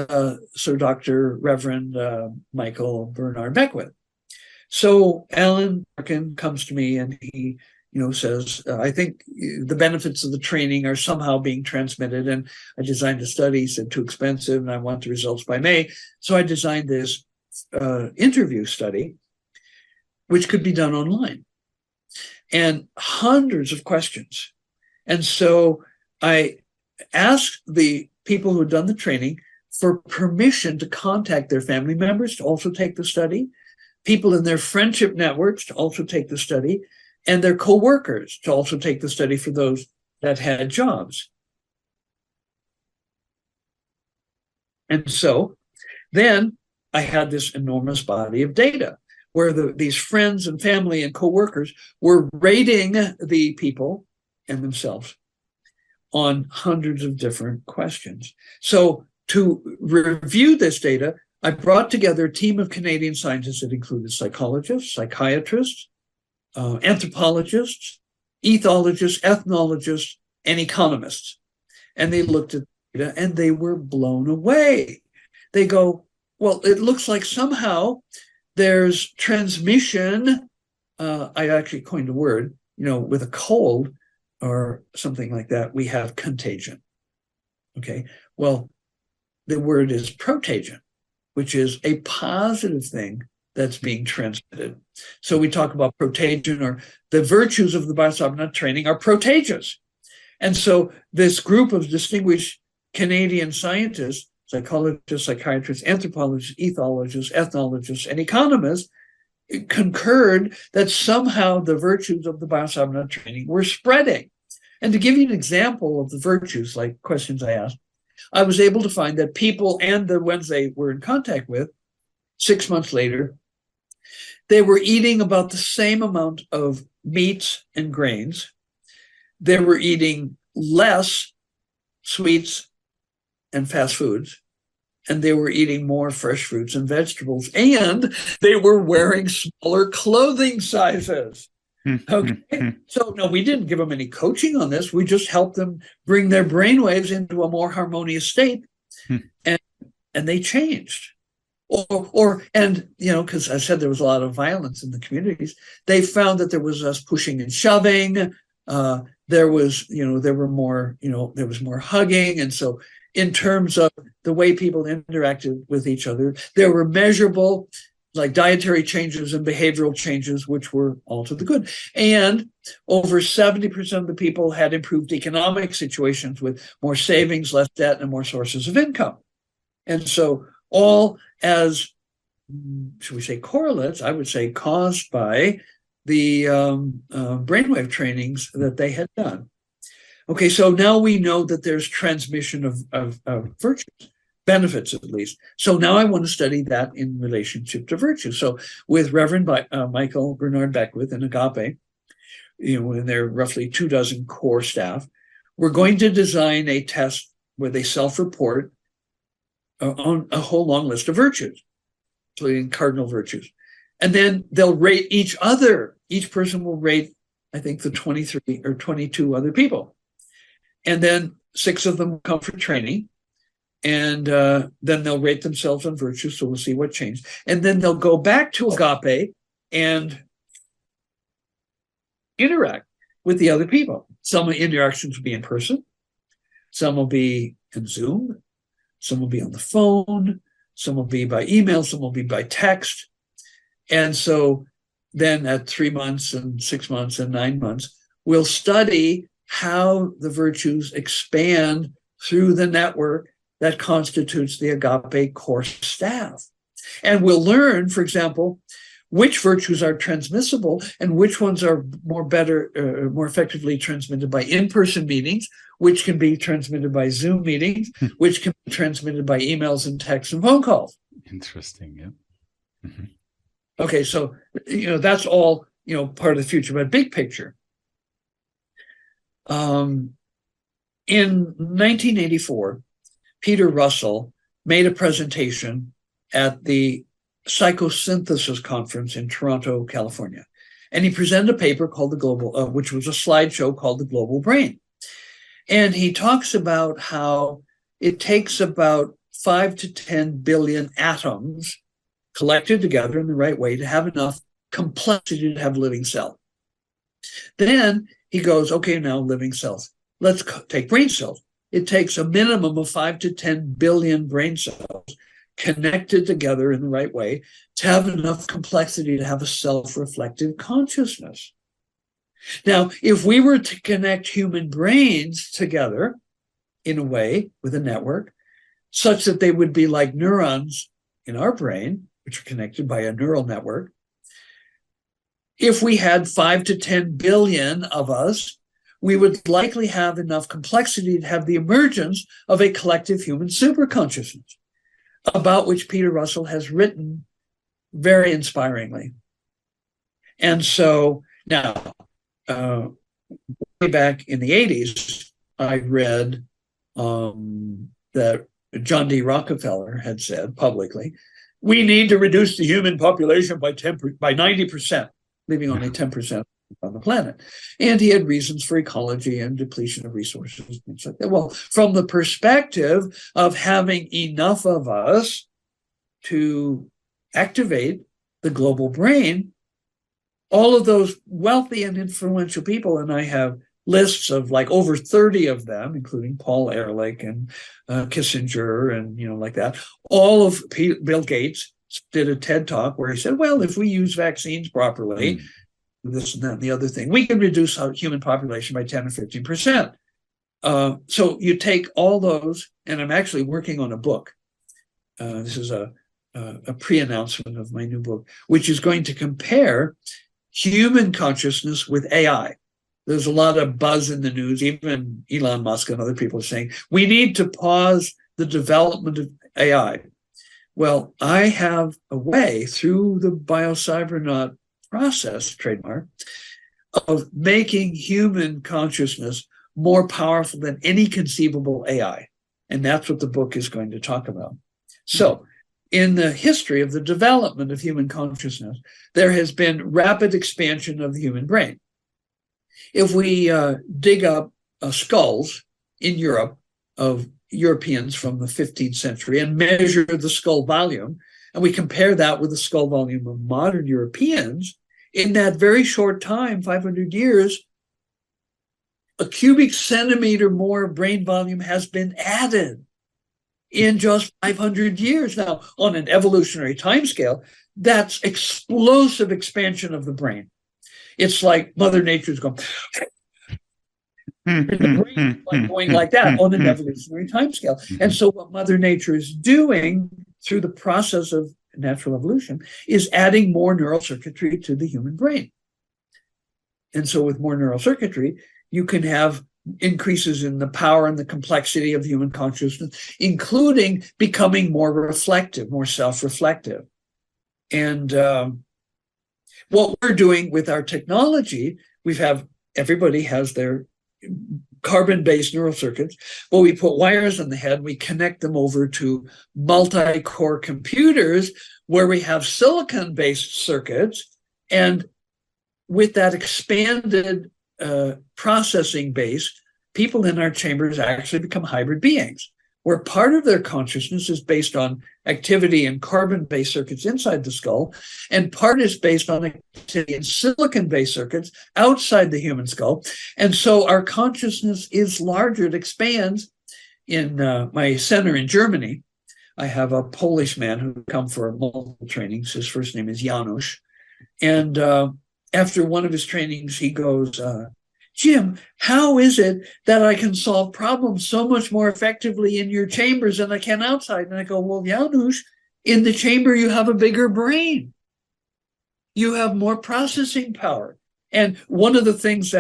Sir Dr. Reverend Michael Bernard Beckwith. So Alan Markin comes to me and he says, I think the benefits of the training are somehow being transmitted. And I designed a study. He said, too expensive, and I want the results by May. So I designed this interview study, which could be done online, and hundreds of questions. And so I asked the people who had done the training for permission to contact their family members to also take the study, people in their friendship networks to also take the study, and their co-workers to also take the study for those that had jobs. And so then I had this enormous body of data where these friends and family and co-workers were rating the people and themselves on hundreds of different questions. So to review this data, I brought together a team of Canadian scientists that included psychologists, psychiatrists, anthropologists, ethologists, ethnologists, and economists. And they looked at data and they were blown away. They go, well, it looks like somehow there's transmission. I actually coined a word, with a cold or something like that, we have contagion. Okay, well, the word is protagion, which is a positive thing that's being transmitted. So we talk about protagion, or the virtues of the Biocybernaut training are protagious. And so this group of distinguished Canadian scientists, psychologists, psychiatrists, anthropologists, ethologists, ethnologists, and economists concurred that somehow the virtues of the Biocybernaut training were spreading. And to give you an example of the virtues, like questions I asked, I was able to find that people and the ones they were in contact with, 6 months later, they were eating about the same amount of meats and grains. They were eating less sweets and fast foods, and they were eating more fresh fruits and vegetables, and they were wearing smaller clothing sizes. Okay, so no, we didn't give them any coaching on this. We just helped them bring their brainwaves into a more harmonious state, and they changed. Because I said there was a lot of violence in the communities, they found that there was us pushing and shoving. There was more hugging, and so in terms of the way people interacted with each other, there were measurable, like dietary changes and behavioral changes, which were all to the good. And over 70% of the people had improved economic situations with more savings, less debt, and more sources of income. And so all as, should we say, correlates, I would say caused by the brainwave trainings that they had done. Okay, so now we know that there's transmission of virtues, benefits at least. So now I want to study that in relationship to virtue. So with Reverend Michael Bernard Beckwith and Agape, and their roughly 24 core staff, we're going to design a test where they self-report on a whole long list of virtues, including cardinal virtues. And then they'll rate each other. Each person will rate, I think, the 23 or 22 other people. And then 6 of them come for training. And then they'll rate themselves on virtue, so we'll see what changed. And then they'll go back to Agape and interact with the other people. Some interactions will be in person. Some will be in Zoom. Some will be on the phone. Some will be by email. Some will be by text. And so then at 3 months and 6 months and 9 months, we'll study how the virtues expand through the network that constitutes the Agape core staff. And we'll learn, for example, which virtues are transmissible and which ones are more effectively transmitted by in-person meetings, which can be transmitted by Zoom meetings, which can be transmitted by emails and texts and phone calls. Interesting, yeah. Mm-hmm. Okay, so, that's all, part of the future, but big picture. In 1984, Peter Russell made a presentation at the Psychosynthesis Conference in Toronto, California. And he presented a paper called the Global, which was a slideshow called The Global Brain. And he talks about how it takes about 5 to 10 billion atoms collected together in the right way to have enough complexity to have a living cell. Then he goes, okay, now living cells. Let's take brain cells. It takes a minimum of 5 to 10 billion brain cells connected together in the right way to have enough complexity to have a self-reflective consciousness. Now, if we were to connect human brains together in a way with a network, such that they would be like neurons in our brain, which are connected by a neural network. If we had 5 to 10 billion of us, we would likely have enough complexity to have the emergence of a collective human superconsciousness, about which Peter Russell has written very inspiringly. And so now, way back in the 80s, I read that John D. Rockefeller had said publicly, we need to reduce the human population by 90%, leaving only 10% on the planet. And he had reasons for ecology and depletion of resources and things like that. Well, from the perspective of having enough of us to activate the global brain, all of those wealthy and influential people, and I have lists of like over 30 of them, including Paul Ehrlich and Kissinger and, like that. All of Bill Gates did a TED talk where he said, well, if we use vaccines properly, this and that and the other thing, we can reduce our human population by 10 or 15%. So you take all those, and I'm actually working on a book. This is a pre-announcement of my new book, which is going to compare human consciousness with AI. There's a lot of buzz in the news, even Elon Musk and other people are saying, we need to pause the development of AI. Well, I have a way through the Biocybernaut process, trademark, of making human consciousness more powerful than any conceivable AI. And that's what the book is going to talk about. So, in the history of the development of human consciousness, there has been rapid expansion of the human brain. If we dig up skulls in Europe of Europeans from the 15th century and measure the skull volume, and we compare that with the skull volume of modern Europeans, in that very short time, 500 years, a cubic centimeter more brain volume has been added in just 500 years. Now, on an evolutionary timescale, that's explosive expansion of the brain. It's like Mother Nature's going, the brain is like going like that on an evolutionary timescale. And so what Mother Nature is doing through the process of natural evolution is adding more neural circuitry to the human brain. And so with more neural circuitry, you can have increases in the power and the complexity of human consciousness, including becoming more reflective, more self-reflective. And what we're doing with our technology, everybody has their carbon-based neural circuits, but we put wires in the head, we connect them over to multi-core computers where we have silicon-based circuits, and with that expanded processing base, people in our chambers actually become hybrid beings, where part of their consciousness is based on activity in carbon-based circuits inside the skull, and part is based on activity in silicon-based circuits outside the human skull. And so our consciousness is larger, it expands. In my center in Germany, I have a Polish man who come for multiple trainings. His first name is Janusz. And after one of his trainings, he goes, Jim, how is it that I can solve problems so much more effectively in your chambers than I can outside? And I go, well, Janusz, in the chamber, you have a bigger brain. You have more processing power. And one of the things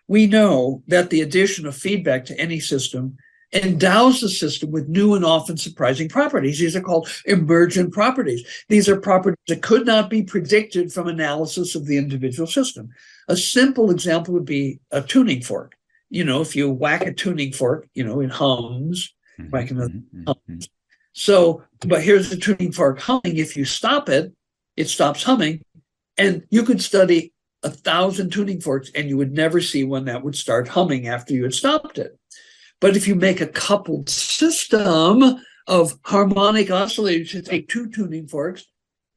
we know that the addition of feedback to any system endows the system with new and often surprising properties. These are called emergent properties. These are properties that could not be predicted from analysis of the individual system. A simple example would be a tuning fork. If you whack a tuning fork, it hums. Whack another hums. So, but here's the tuning fork humming. If you stop it, it stops humming. And you could study 1,000 tuning forks and you would never see one that would start humming after you had stopped it. But if you make a coupled system of harmonic oscillators, you take two tuning forks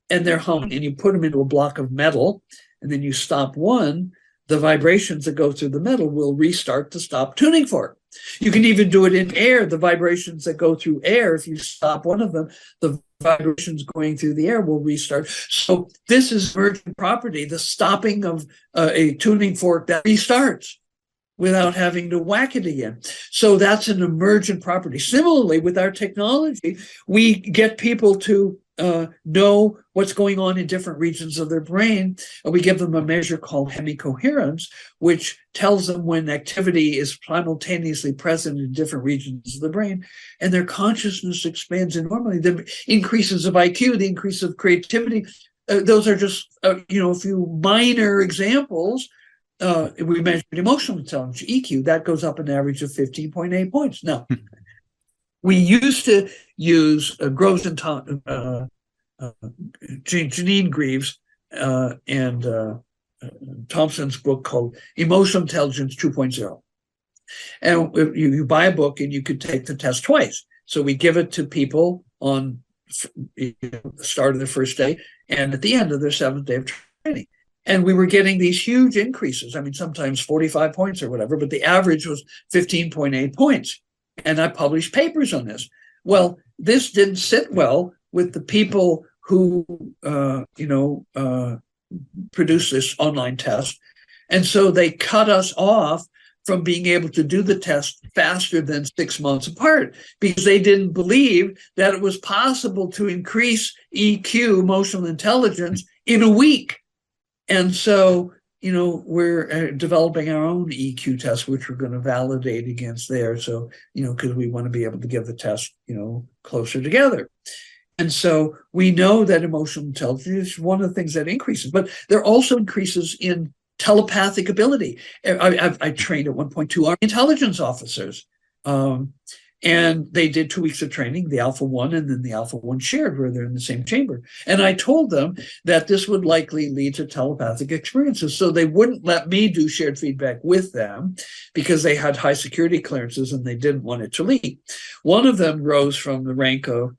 and they're humming, and you put them into a block of metal, and then you stop one, the vibrations that go through the metal will restart the stop tuning fork. You can even do it in air. The vibrations that go through air, if you stop one of them, the vibrations going through the air will restart. So this is emergent property, the stopping of a tuning fork that restarts. without having to whack it again. So that's an emergent property. Similarly, with our technology, we get people to know what's going on in different regions of their brain. And we give them a measure called hemicoherence, which tells them when activity is simultaneously present in different regions of the brain, and their consciousness expands enormously. The increases of IQ, the increase of creativity, those are just a few minor examples. We measured emotional intelligence, EQ, that goes up an average of 15.8 points. Now, we used to use Groves and Janine Greaves and Thompson's book called Emotional Intelligence 2.0. And you buy a book and you could take the test twice. So we give it to people on the start of their first day and at the end of their 7th day of training. And we were getting these huge increases. I mean, sometimes 45 points or whatever, but the average was 15.8 points. And I published papers on this. Well, this didn't sit well with the people who, produced this online test. And so they cut us off from being able to do the test faster than 6 months apart because they didn't believe that it was possible to increase EQ, emotional intelligence, in a week. And so, we're developing our own EQ test, which we're going to validate against theirs. So, because we want to be able to give the test, closer together. And so we know that emotional intelligence is one of the things that increases, but there are also increases in telepathic ability. I trained at one point 2 Army intelligence officers. And they did 2 weeks of training, the Alpha 1 and then the Alpha 1 shared, where they're in the same chamber. And I told them that this would likely lead to telepathic experiences. So they wouldn't let me do shared feedback with them because they had high security clearances and they didn't want it to leak. One of them rose from the rank of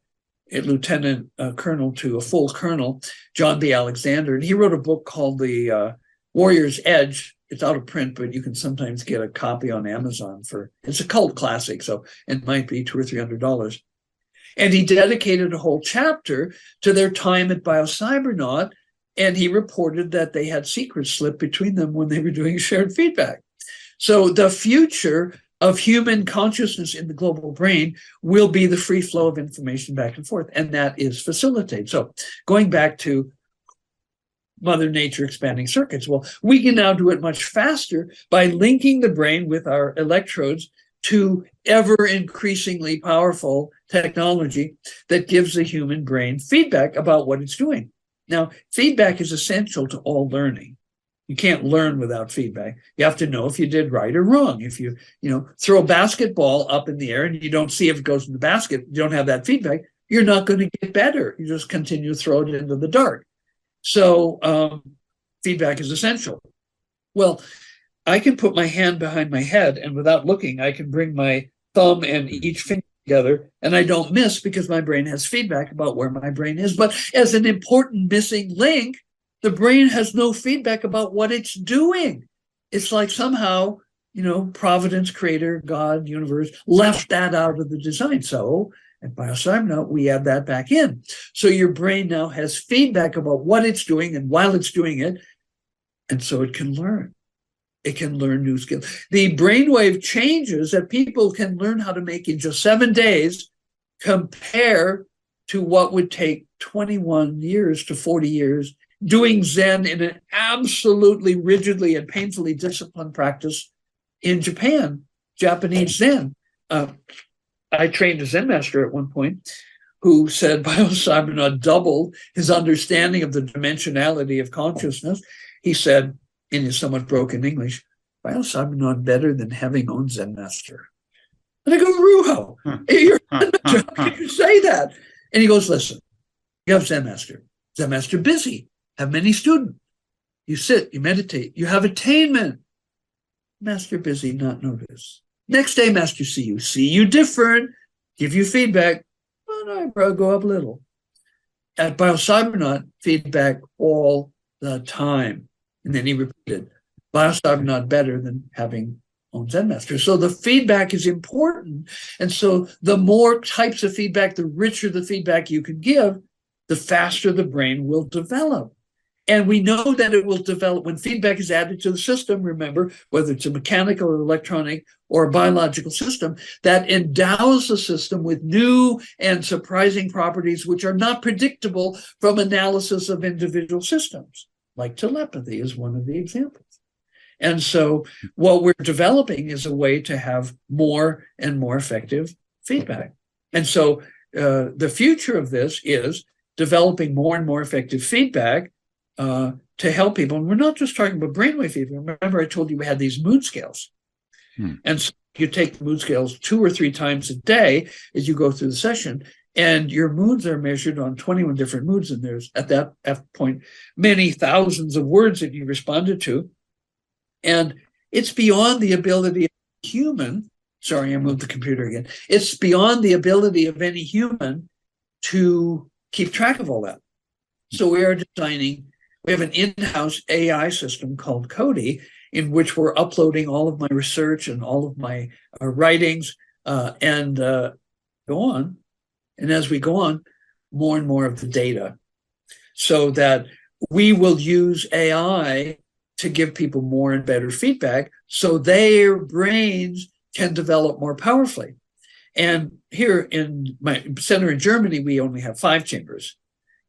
a lieutenant colonel to a full colonel, John B. Alexander. And he wrote a book called The Warrior's Edge. It's out of print, but you can sometimes get a copy on Amazon it's a cult classic, so it might be $200 or $300. And he dedicated a whole chapter to their time at Biocybernaut, and he reported that they had secrets slip between them when they were doing shared feedback. So the future of human consciousness in the global brain will be the free flow of information back and forth, and that is facilitated. So going back to Mother Nature expanding circuits. Well, we can now do it much faster by linking the brain with our electrodes to ever increasingly powerful technology that gives the human brain feedback about what it's doing. Now, feedback is essential to all learning. You can't learn without feedback. You have to know if you did right or wrong. If you, throw a basketball up in the air and you don't see if it goes in the basket, you don't have that feedback, you're not going to get better. You just continue to throw it into the dark. So feedback is essential. Well, I can put my hand behind my head and without looking, I can bring my thumb and each finger together and I don't miss because my brain has feedback about where my brain is. But as an important missing link, the brain has no feedback about what it's doing. It's like somehow, Providence, Creator, God, universe left that out of the design. So at Biocybernaut, we add that back in. So your brain now has feedback about what it's doing and while it's doing it, and so it can learn. It can learn new skills. The brainwave changes that people can learn how to make in just 7 days compare to what would take 21 years to 40 years doing Zen in an absolutely rigidly and painfully disciplined practice in Japan, Japanese Zen. I trained a Zen master at one point who said Biocybernaut doubled his understanding of the dimensionality of consciousness. He said, in his somewhat broken English, Biocybernaut better than having own Zen master. And I go, Ruho, you're Zen master. How can you say that? And he goes, listen, you have Zen master. Zen master busy, have many students. You sit, you meditate, you have attainment. Master busy, not notice. Next day, master see you different, give you feedback, one eyebrow go up a little. At Biocybernaut, feedback all the time. And then he repeated, Biocybernaut better than having own Zen master. So the feedback is important. And so the more types of feedback, the richer the feedback you can give, the faster the brain will develop. And we know that it will develop when feedback is added to the system, remember, whether it's a mechanical or electronic or a biological system, that endows the system with new and surprising properties which are not predictable from analysis of individual systems, like telepathy is one of the examples. And so what we're developing is a way to have more and more effective feedback. And so the future of this is developing more and more effective feedback to help people. And we're not just talking about brainwave feedback. Remember, I told you we had these mood scales. And so you take the mood scales 2 or 3 times a day as you go through the session, and your moods are measured on 21 different moods. And there's, at that point, many thousands of words that you responded to. And it's beyond the ability of a human. Sorry, I moved the computer again. It's beyond the ability of any human to keep track of all that. So we are designing, we have an in-house AI system called Cody, in which we're uploading all of my research and all of my writings and go on. And as we go on, more and more of the data, so that we will use AI to give people more and better feedback so their brains can develop more powerfully. And here in my center in Germany, we only have 5 chambers.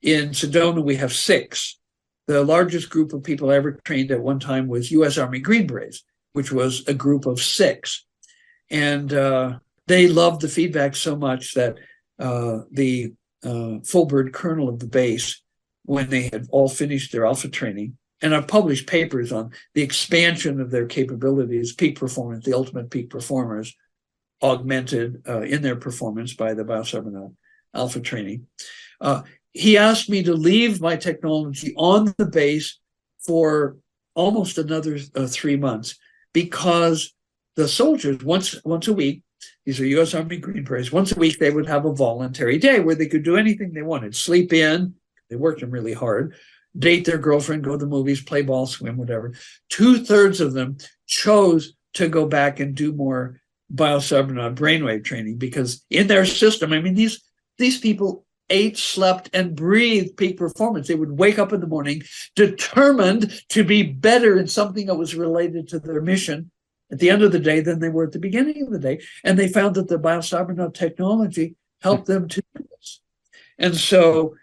In Sedona, we have 6. The largest group of people I ever trained at one time was U.S. Army Green Berets, which was a group of 6. And they loved the feedback so much that the full bird colonel of the base, when they had all finished their alpha training, and I've published papers on the expansion of their capabilities, peak performance, the ultimate peak performers, augmented in their performance by the Biocybernaut alpha training. He asked me to leave my technology on the base for almost another 3 months, because the soldiers, once a week, these are U.S. Army Green Berets, once a week they would have a voluntary day where they could do anything they wanted, sleep in, they worked them really hard, date their girlfriend, go to the movies, play ball, swim, whatever. 2/3 of them chose to go back and do more Biocybernaut brainwave training, because in their system, I mean, these people ate, slept, and breathed peak performance. They would wake up in the morning determined to be better in something that was related to their mission at the end of the day than they were at the beginning of the day. And they found that the Biocybernaut technology helped them to do this. And so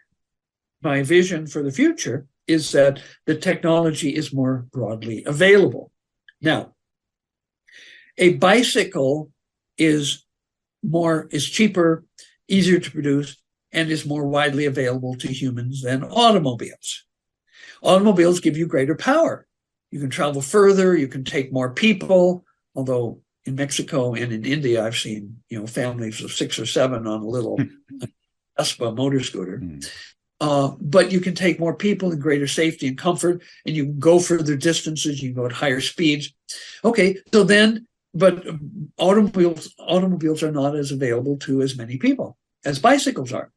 my vision for the future is that the technology is more broadly available. Now, a bicycle is cheaper, easier to produce, and is more widely available to humans than automobiles. Automobiles give you greater power. You can travel further, you can take more people, although in Mexico and in India, I've seen, families of 6 or 7 on a little Vespa motor scooter. But you can take more people in greater safety and comfort, and you can go further distances, you can go at higher speeds. Okay, so then, but automobiles are not as available to as many people as bicycles are.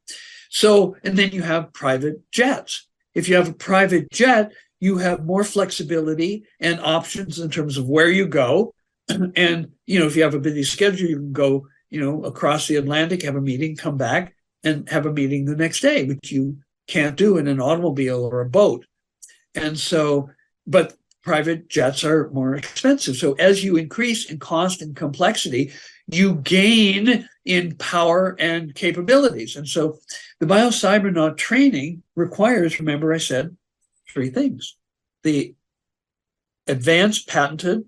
So, and then you have private jets. If you have a private jet, you have more flexibility and options in terms of where you go. And, if you have a busy schedule, you can go, across the Atlantic, have a meeting, come back and have a meeting the next day, which you can't do in an automobile or a boat. And so, but private jets are more expensive. So as you increase in cost and complexity, you gain in power and capabilities. And so the Biocybernaut training requires, remember I said, 3 things. The advanced, patented,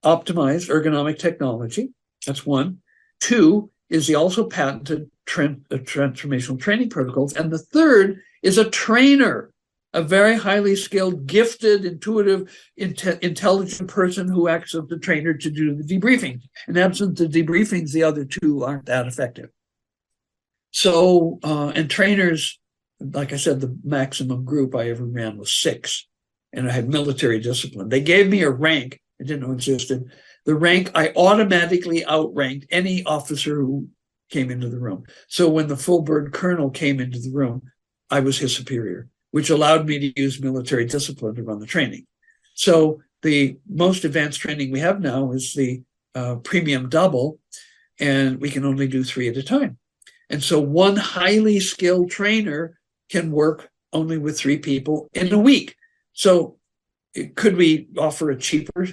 optimized ergonomic technology. That's 1. 2 is the also patented transformational training protocols. And the 3rd is a trainer, a very highly skilled, gifted, intuitive, intelligent person who acts as the trainer to do the debriefing. And absent the debriefings, the other 2 aren't that effective. So, and trainers, like I said, the maximum group I ever ran was 6. And I had military discipline. They gave me a rank I didn't know existed. The rank, I automatically outranked any officer who came into the room. So when the full bird colonel came into the room, I was his superior, which allowed me to use military discipline to run the training. So the most advanced training we have now is the premium double, and we can only do 3 at a time. And so one highly skilled trainer can work only with 3 people in a week. So could we offer a cheaper,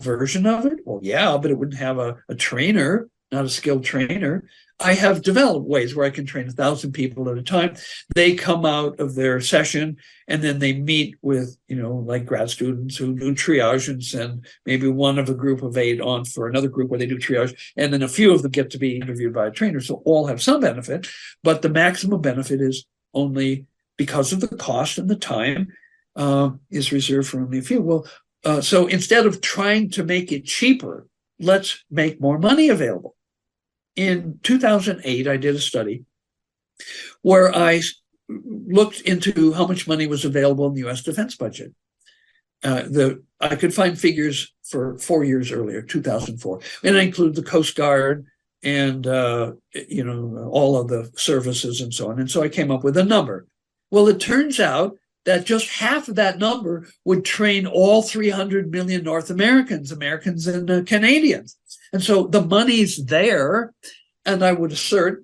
version of it? Well, yeah, but it wouldn't have a trainer, not a skilled trainer. I have developed ways where I can train 1,000 people at a time. They come out of their session and then they meet with, like grad students who do triage and send maybe one of a group of 8 on for another group where they do triage. And then a few of them get to be interviewed by a trainer. So all have some benefit, but the maximum benefit is only because of the cost and the time is reserved for only a few. Well, so instead of trying to make it cheaper, let's make more money available. In 2008, I did a study where I looked into how much money was available in the U.S. defense budget. I could find figures for 4 years earlier, 2004, and I include the Coast Guard and all of the services and so on. And so I came up with a number. Well, it turns out that just half of that number would train all 300 million North Americans and Canadians. And so the money's there, and I would assert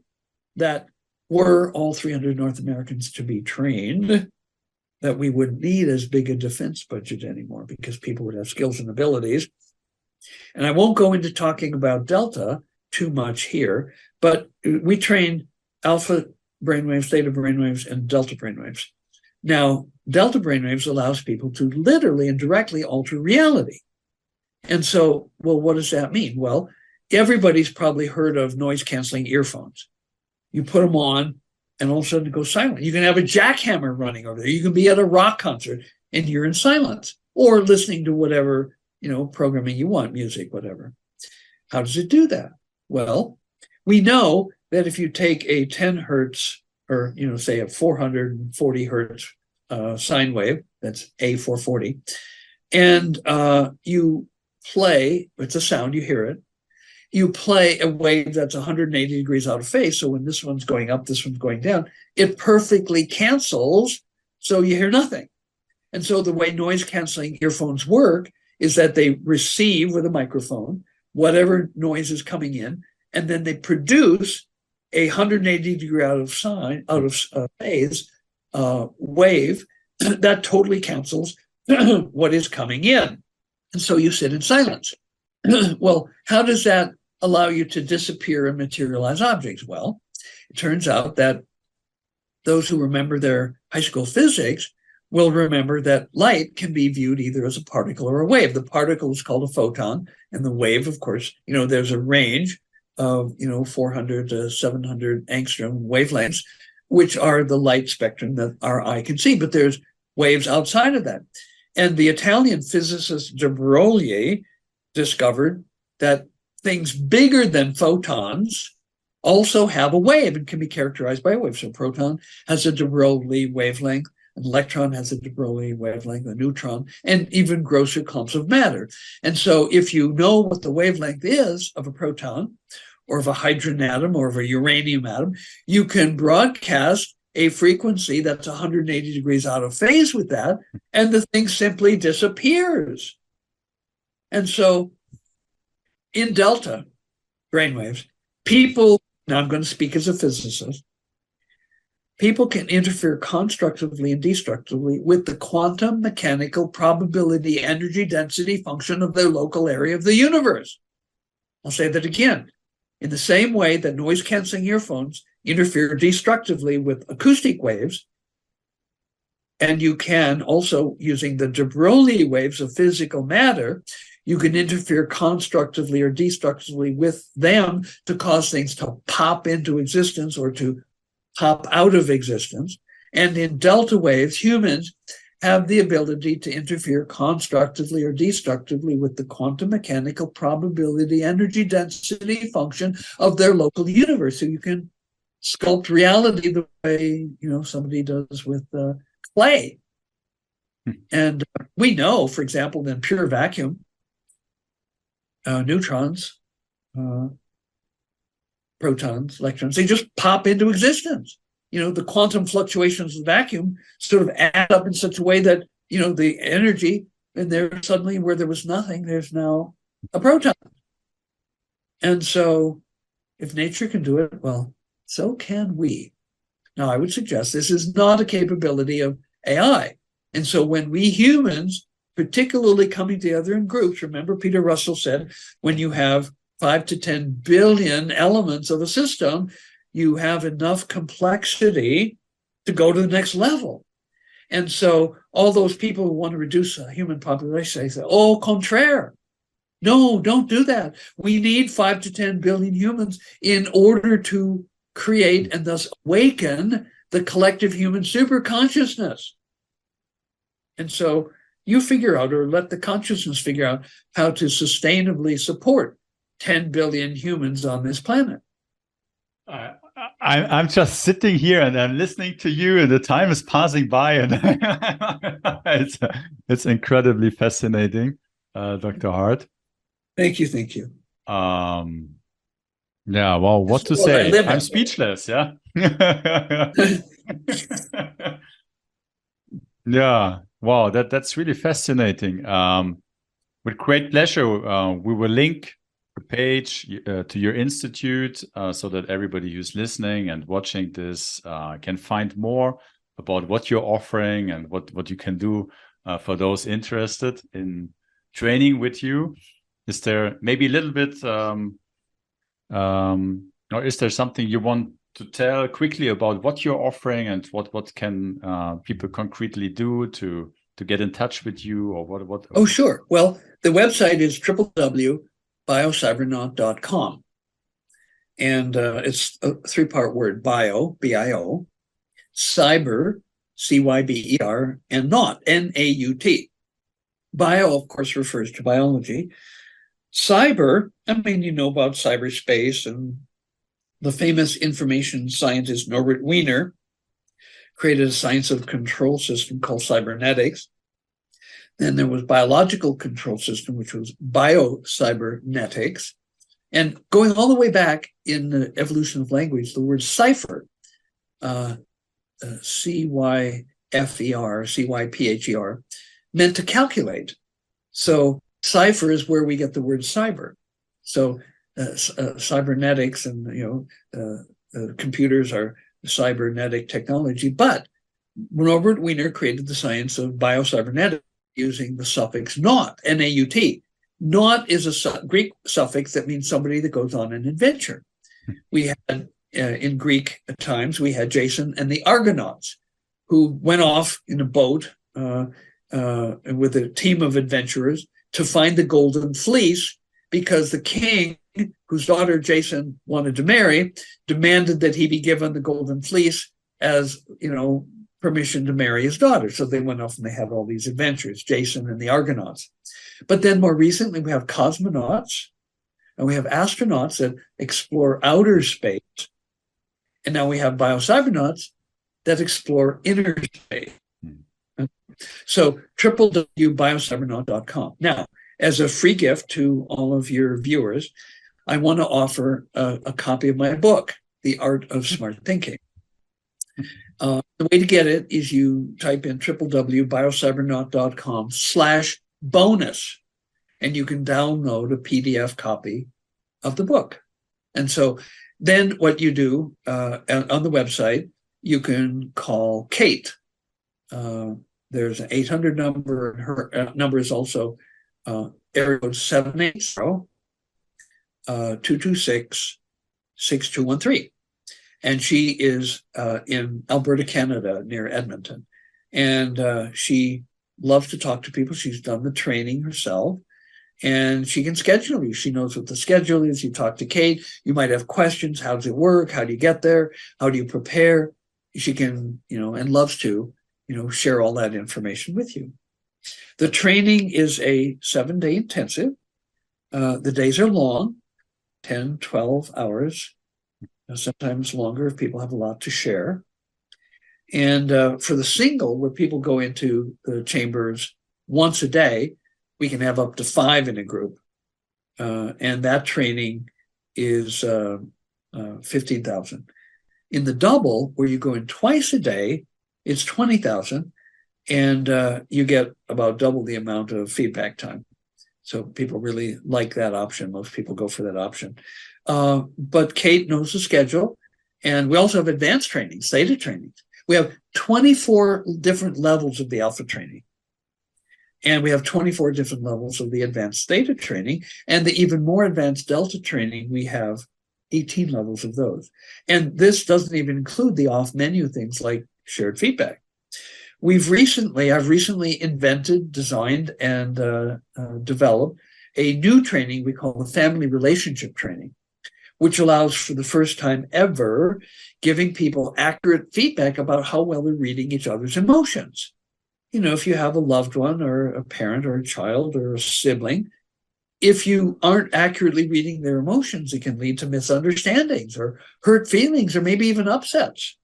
that were all 300 North Americans to be trained, that we wouldn't need as big a defense budget anymore because people would have skills and abilities. And I won't go into talking about Delta too much here, but we train alpha brainwaves, theta brainwaves, and delta brainwaves. Now, delta brainwaves allows people to literally and directly alter reality. And so, well, what does that mean? Well, everybody's probably heard of noise-canceling earphones. You put them on, and all of a sudden it goes silent. You can have a jackhammer running over there. You can be at a rock concert, and you're in silence, or listening to whatever, programming you want, music, whatever. How does it do that? Well, we know that if you take a 10 hertz or, say a 440 hertz sine wave, that's A440, and you play, it's a sound, you hear it, you play a wave that's 180 degrees out of phase. So when this one's going up, this one's going down, it perfectly cancels, so you hear nothing. And so the way noise canceling earphones work is that they receive with a microphone whatever noise is coming in, and then they produce a 180 degree out of phase wave that totally cancels what is coming in. And so you sit in silence. Well, how does that allow you to disappear and materialize objects? Well, it turns out that those who remember their high school physics will remember that light can be viewed either as a particle or a wave. The particle is called a photon, and the wave, of course, there's a range of 400 to 700 angstrom wavelengths, which are the light spectrum that our eye can see. But there's waves outside of that. And the Italian physicist de Broglie discovered that things bigger than photons also have a wave and can be characterized by a wave. So a proton has a de Broglie wavelength, an electron has a de Broglie wavelength, a neutron, and even grosser clumps of matter. And so if you know what the wavelength is of a proton, or of a hydrogen atom, or of a uranium atom, you can broadcast a frequency that's 180 degrees out of phase with that, and the thing simply disappears. And so in delta brainwaves, people, now I'm going to speak as a physicist, people can interfere constructively and destructively with the quantum mechanical probability energy density function of their local area of the universe. I'll say that again. In the same way that noise-canceling earphones interfere destructively with acoustic waves, and you can also, using the de Broglie waves of physical matter, you can interfere constructively or destructively with them to cause things to pop into existence or to pop out of existence. And in delta waves, humans have the ability to interfere constructively or destructively with the quantum mechanical probability energy density function of their local universe. So you can sculpt reality the way somebody does with clay. And we know, for example, in pure vacuum, neutrons, protons, electrons, they just pop into existence. The quantum fluctuations of the vacuum sort of add up in such a way that, the energy, and there suddenly where there was nothing, there's now a proton. And so if nature can do it, well, so can we. Now, I would suggest this is not a capability of AI. And so when we humans, particularly coming together in groups, remember Peter Russell said, when you have 5 to 10 billion elements of a system, you have enough complexity to go to the next level. And so all those people who want to reduce a human population, they say, au contraire. No, don't do that. We need 5 to 10 billion humans in order to create and thus awaken the collective human superconsciousness. And so you figure out, or let the consciousness figure out, how to sustainably support 10 billion humans on this planet. I'm just sitting here and I'm listening to you, and the time is passing by, and it's incredibly fascinating, Dr. Hardt. Thank you, thank you. Yeah, well, what to say? I'm speechless. Yeah. Yeah. Wow, that's really fascinating. With great pleasure, we will link the page to your institute so that everybody who's listening and watching this can find more about what you're offering and what you can do for those interested in training with you. Is there maybe a little bit, or is there something you want to tell quickly about what you're offering and what can people concretely do to get in touch with you, or what? Oh, sure. Well, the website is www.biocybernaut.com. And it's a 3-part word: bio, B-I-O, cyber, C-Y-B-E-R, and naut, N-A-U-T. Bio, of course, refers to biology. Cyber, I mean, you know about cyberspace, and the famous information scientist Norbert Wiener created a science of control system called cybernetics. Then there was biological control system, which was biocybernetics. And going all the way back in the evolution of language, the word cipher, C-Y-F-E-R, C-Y-P-H-E-R, meant to calculate. So cipher is where we get the word cyber. So cybernetics and computers are cybernetic technology. But Norbert Wiener created the science of biocybernetics using the suffix naut, N-A-U-T. Naut is a Greek suffix that means somebody that goes on an adventure. We had, in Greek times, we had Jason and the Argonauts, who went off in a boat with a team of adventurers to find the golden fleece, because the king, whose daughter Jason wanted to marry, demanded that he be given the golden fleece as, permission to marry his daughter. So they went off and they had all these adventures, Jason and the Argonauts. But then more recently, we have cosmonauts and we have astronauts that explore outer space. And now we have biocybernauts that explore inner space. So www.biocybernaut.com. Now, as a free gift to all of your viewers, I want to offer a copy of my book, The Art of Smart Thinking. The way to get it is you type in www.biocybernaut.com/bonus, and you can download a PDF copy of the book. And so then what you do on the website, you can call Kate. There's an 800 number, and her number is also area code 780-226-6213. And she is in Alberta, Canada, near Edmonton. And she loves to talk to people. She's done the training herself, and she can schedule you. She knows what the schedule is. You talk to Kate. You might have questions. How does it work? How do you get there? How do you prepare? She can, and loves to, share all that information with you. The training is a 7-day intensive. The days are long, 10, 12 hours, sometimes longer if people have a lot to share. And for the single, where people go into the chambers once a day, we can have up to 5 in a group. And that training is $15,000. In the double, where you go in twice a day, it's $20,000. And you get about double the amount of feedback time. So people really like that option. Most people go for that option. But Kate knows the schedule, And we also have advanced training, theta training. We have 24 different levels of the alpha training. And we have 24 different levels of the advanced theta training. And the even more advanced delta training, we have 18 levels of those. And this doesn't even include the off-menu things like shared feedback. I've recently invented, designed, and developed a new training we call the family relationship training, which allows for the first time ever giving people accurate feedback about how well they're reading each other's emotions. You know, if you have a loved one or a parent or a child or a sibling, if you aren't accurately reading their emotions, it can lead to misunderstandings or hurt feelings or maybe even upsets.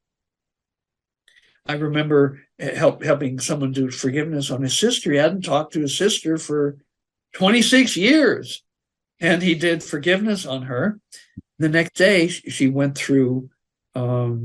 I remember helping someone do forgiveness on his sister. He hadn't talked to his sister for 26 years, and he did forgiveness on her. The next day, she went through her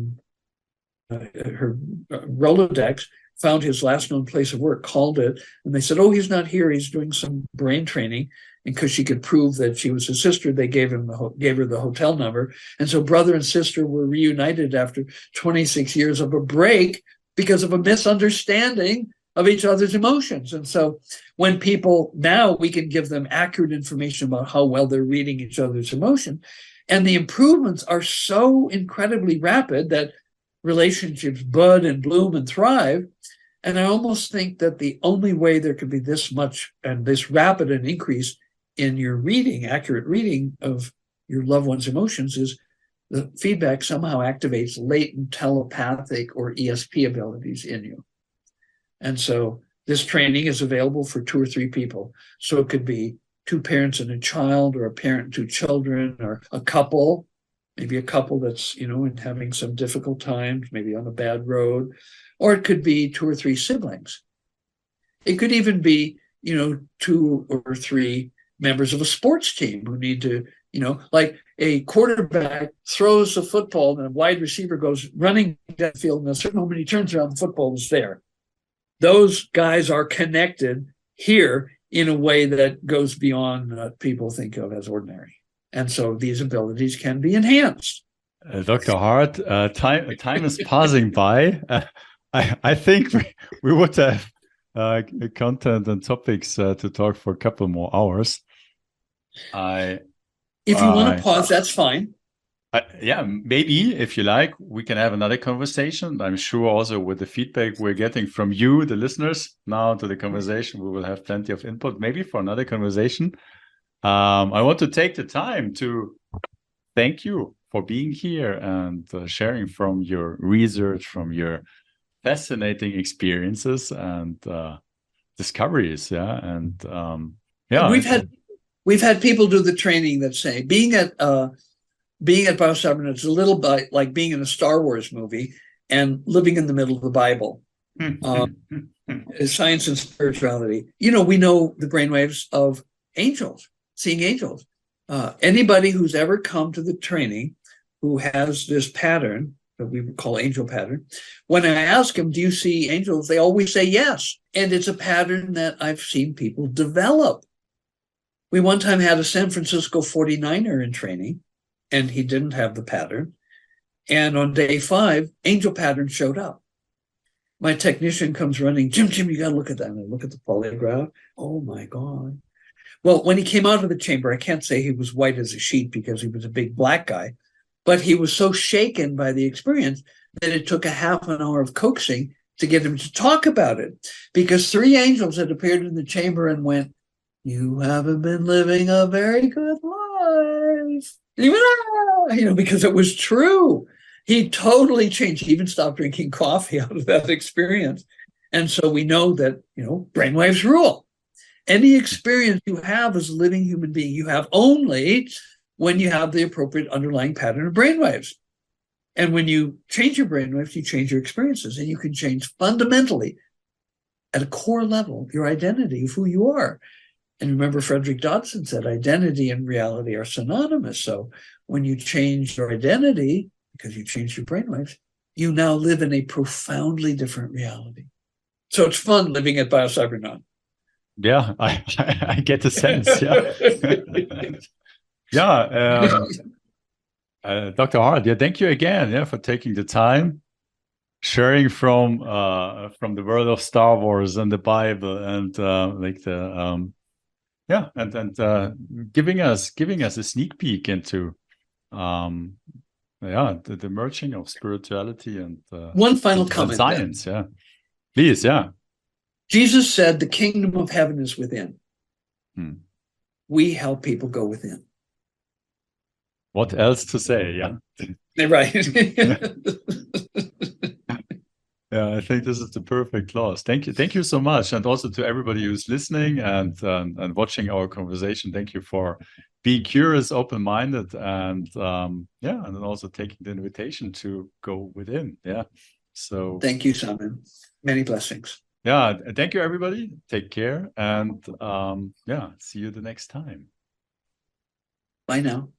Rolodex, found his last known place of work, called it, and they said, oh, he's not here. He's doing some brain training. And because she could prove that she was his sister, they gave her the hotel number. And so brother and sister were reunited after 26 years of a break because of a misunderstanding of each other's emotions. And so when people, now we can give them accurate information about how well they're reading each other's emotion. And the improvements are so incredibly rapid that relationships bud and bloom and thrive. And I almost think that the only way there could be this much and this rapid an increase in your reading, accurate reading of your loved one's emotions, is the feedback somehow activates latent telepathic or ESP abilities in you. And so this training is available for 2 or 3 people. So it could be 2 parents and a child, or a parent and 2 children, or a couple, maybe a couple that's, having some difficult times, maybe on a bad road, or it could be 2 or 3 siblings. It could even be, 2 or 3 members of a sports team who need to, like a quarterback throws the football and a wide receiver goes running down the field, and a certain moment he turns around, the football is there. Those guys are connected here in a way that goes beyond what people think of as ordinary. And so these abilities can be enhanced. Dr. Hardt, time is passing by. I think we would have content and topics to talk for a couple more hours. If you want to pause, that's fine. Yeah, maybe if you like, we can have another conversation. I'm sure also with the feedback we're getting from you, the listeners, now to the conversation, we will have plenty of input, maybe for another conversation. I want to take the time to thank you for being here and sharing from your research, from your fascinating experiences and discoveries. Yeah, and we've had people do the training that say being at Biocybernaut is a little bit like being in a Star Wars movie and living in the middle of the Bible. Science and spirituality. We know the brainwaves of angels, seeing angels. Anybody who's ever come to the training who has this pattern that we would call angel pattern, when I ask them, do you see angels? They always say yes. And it's a pattern that I've seen people develop. We one time had a San Francisco 49er in training, and he didn't have the pattern. And on day 5, angel pattern showed up. My technician comes running, Jim, you got to look at that. And I look at the polygraph. Oh, my God. Well, when he came out of the chamber, I can't say he was white as a sheet because he was a big black guy, but he was so shaken by the experience that it took a half an hour of coaxing to get him to talk about it, because 3 angels had appeared in the chamber and went, you haven't been living a very good life. Because it was true. He totally changed. He even stopped drinking coffee out of that experience. And so we know that, brainwaves rule. Any experience you have as a living human being, you have only when you have the appropriate underlying pattern of brainwaves. And when you change your brainwaves, you change your experiences, and you can change fundamentally at a core level your identity of who you are. And remember, Frederick Dodson said identity and reality are synonymous. So when you change your identity, because you changed your brainwaves, you now live in a profoundly different reality. So it's fun living at Biocybernaut. Yeah, I get the sense. Yeah. Yeah. Dr. Hardt, yeah, thank you again, yeah, for taking the time, sharing from the world of Star Wars and the Bible, and like the yeah, and giving us a sneak peek into yeah, the merging of spirituality and one final and comment science. then. Yeah, please, yeah. Jesus said the kingdom of heaven is within. Hmm. We help people go within. What else to say? Yeah. Right. Yeah, I think this is the perfect clause. Thank you so much, and also to everybody who's listening and watching our conversation. Thank you for being curious, open-minded, and yeah, and then also taking the invitation to go within. Yeah. So thank you, Simon. Many blessings. yeah, thank you, everybody. Take care, and yeah, see you the next time. Bye now.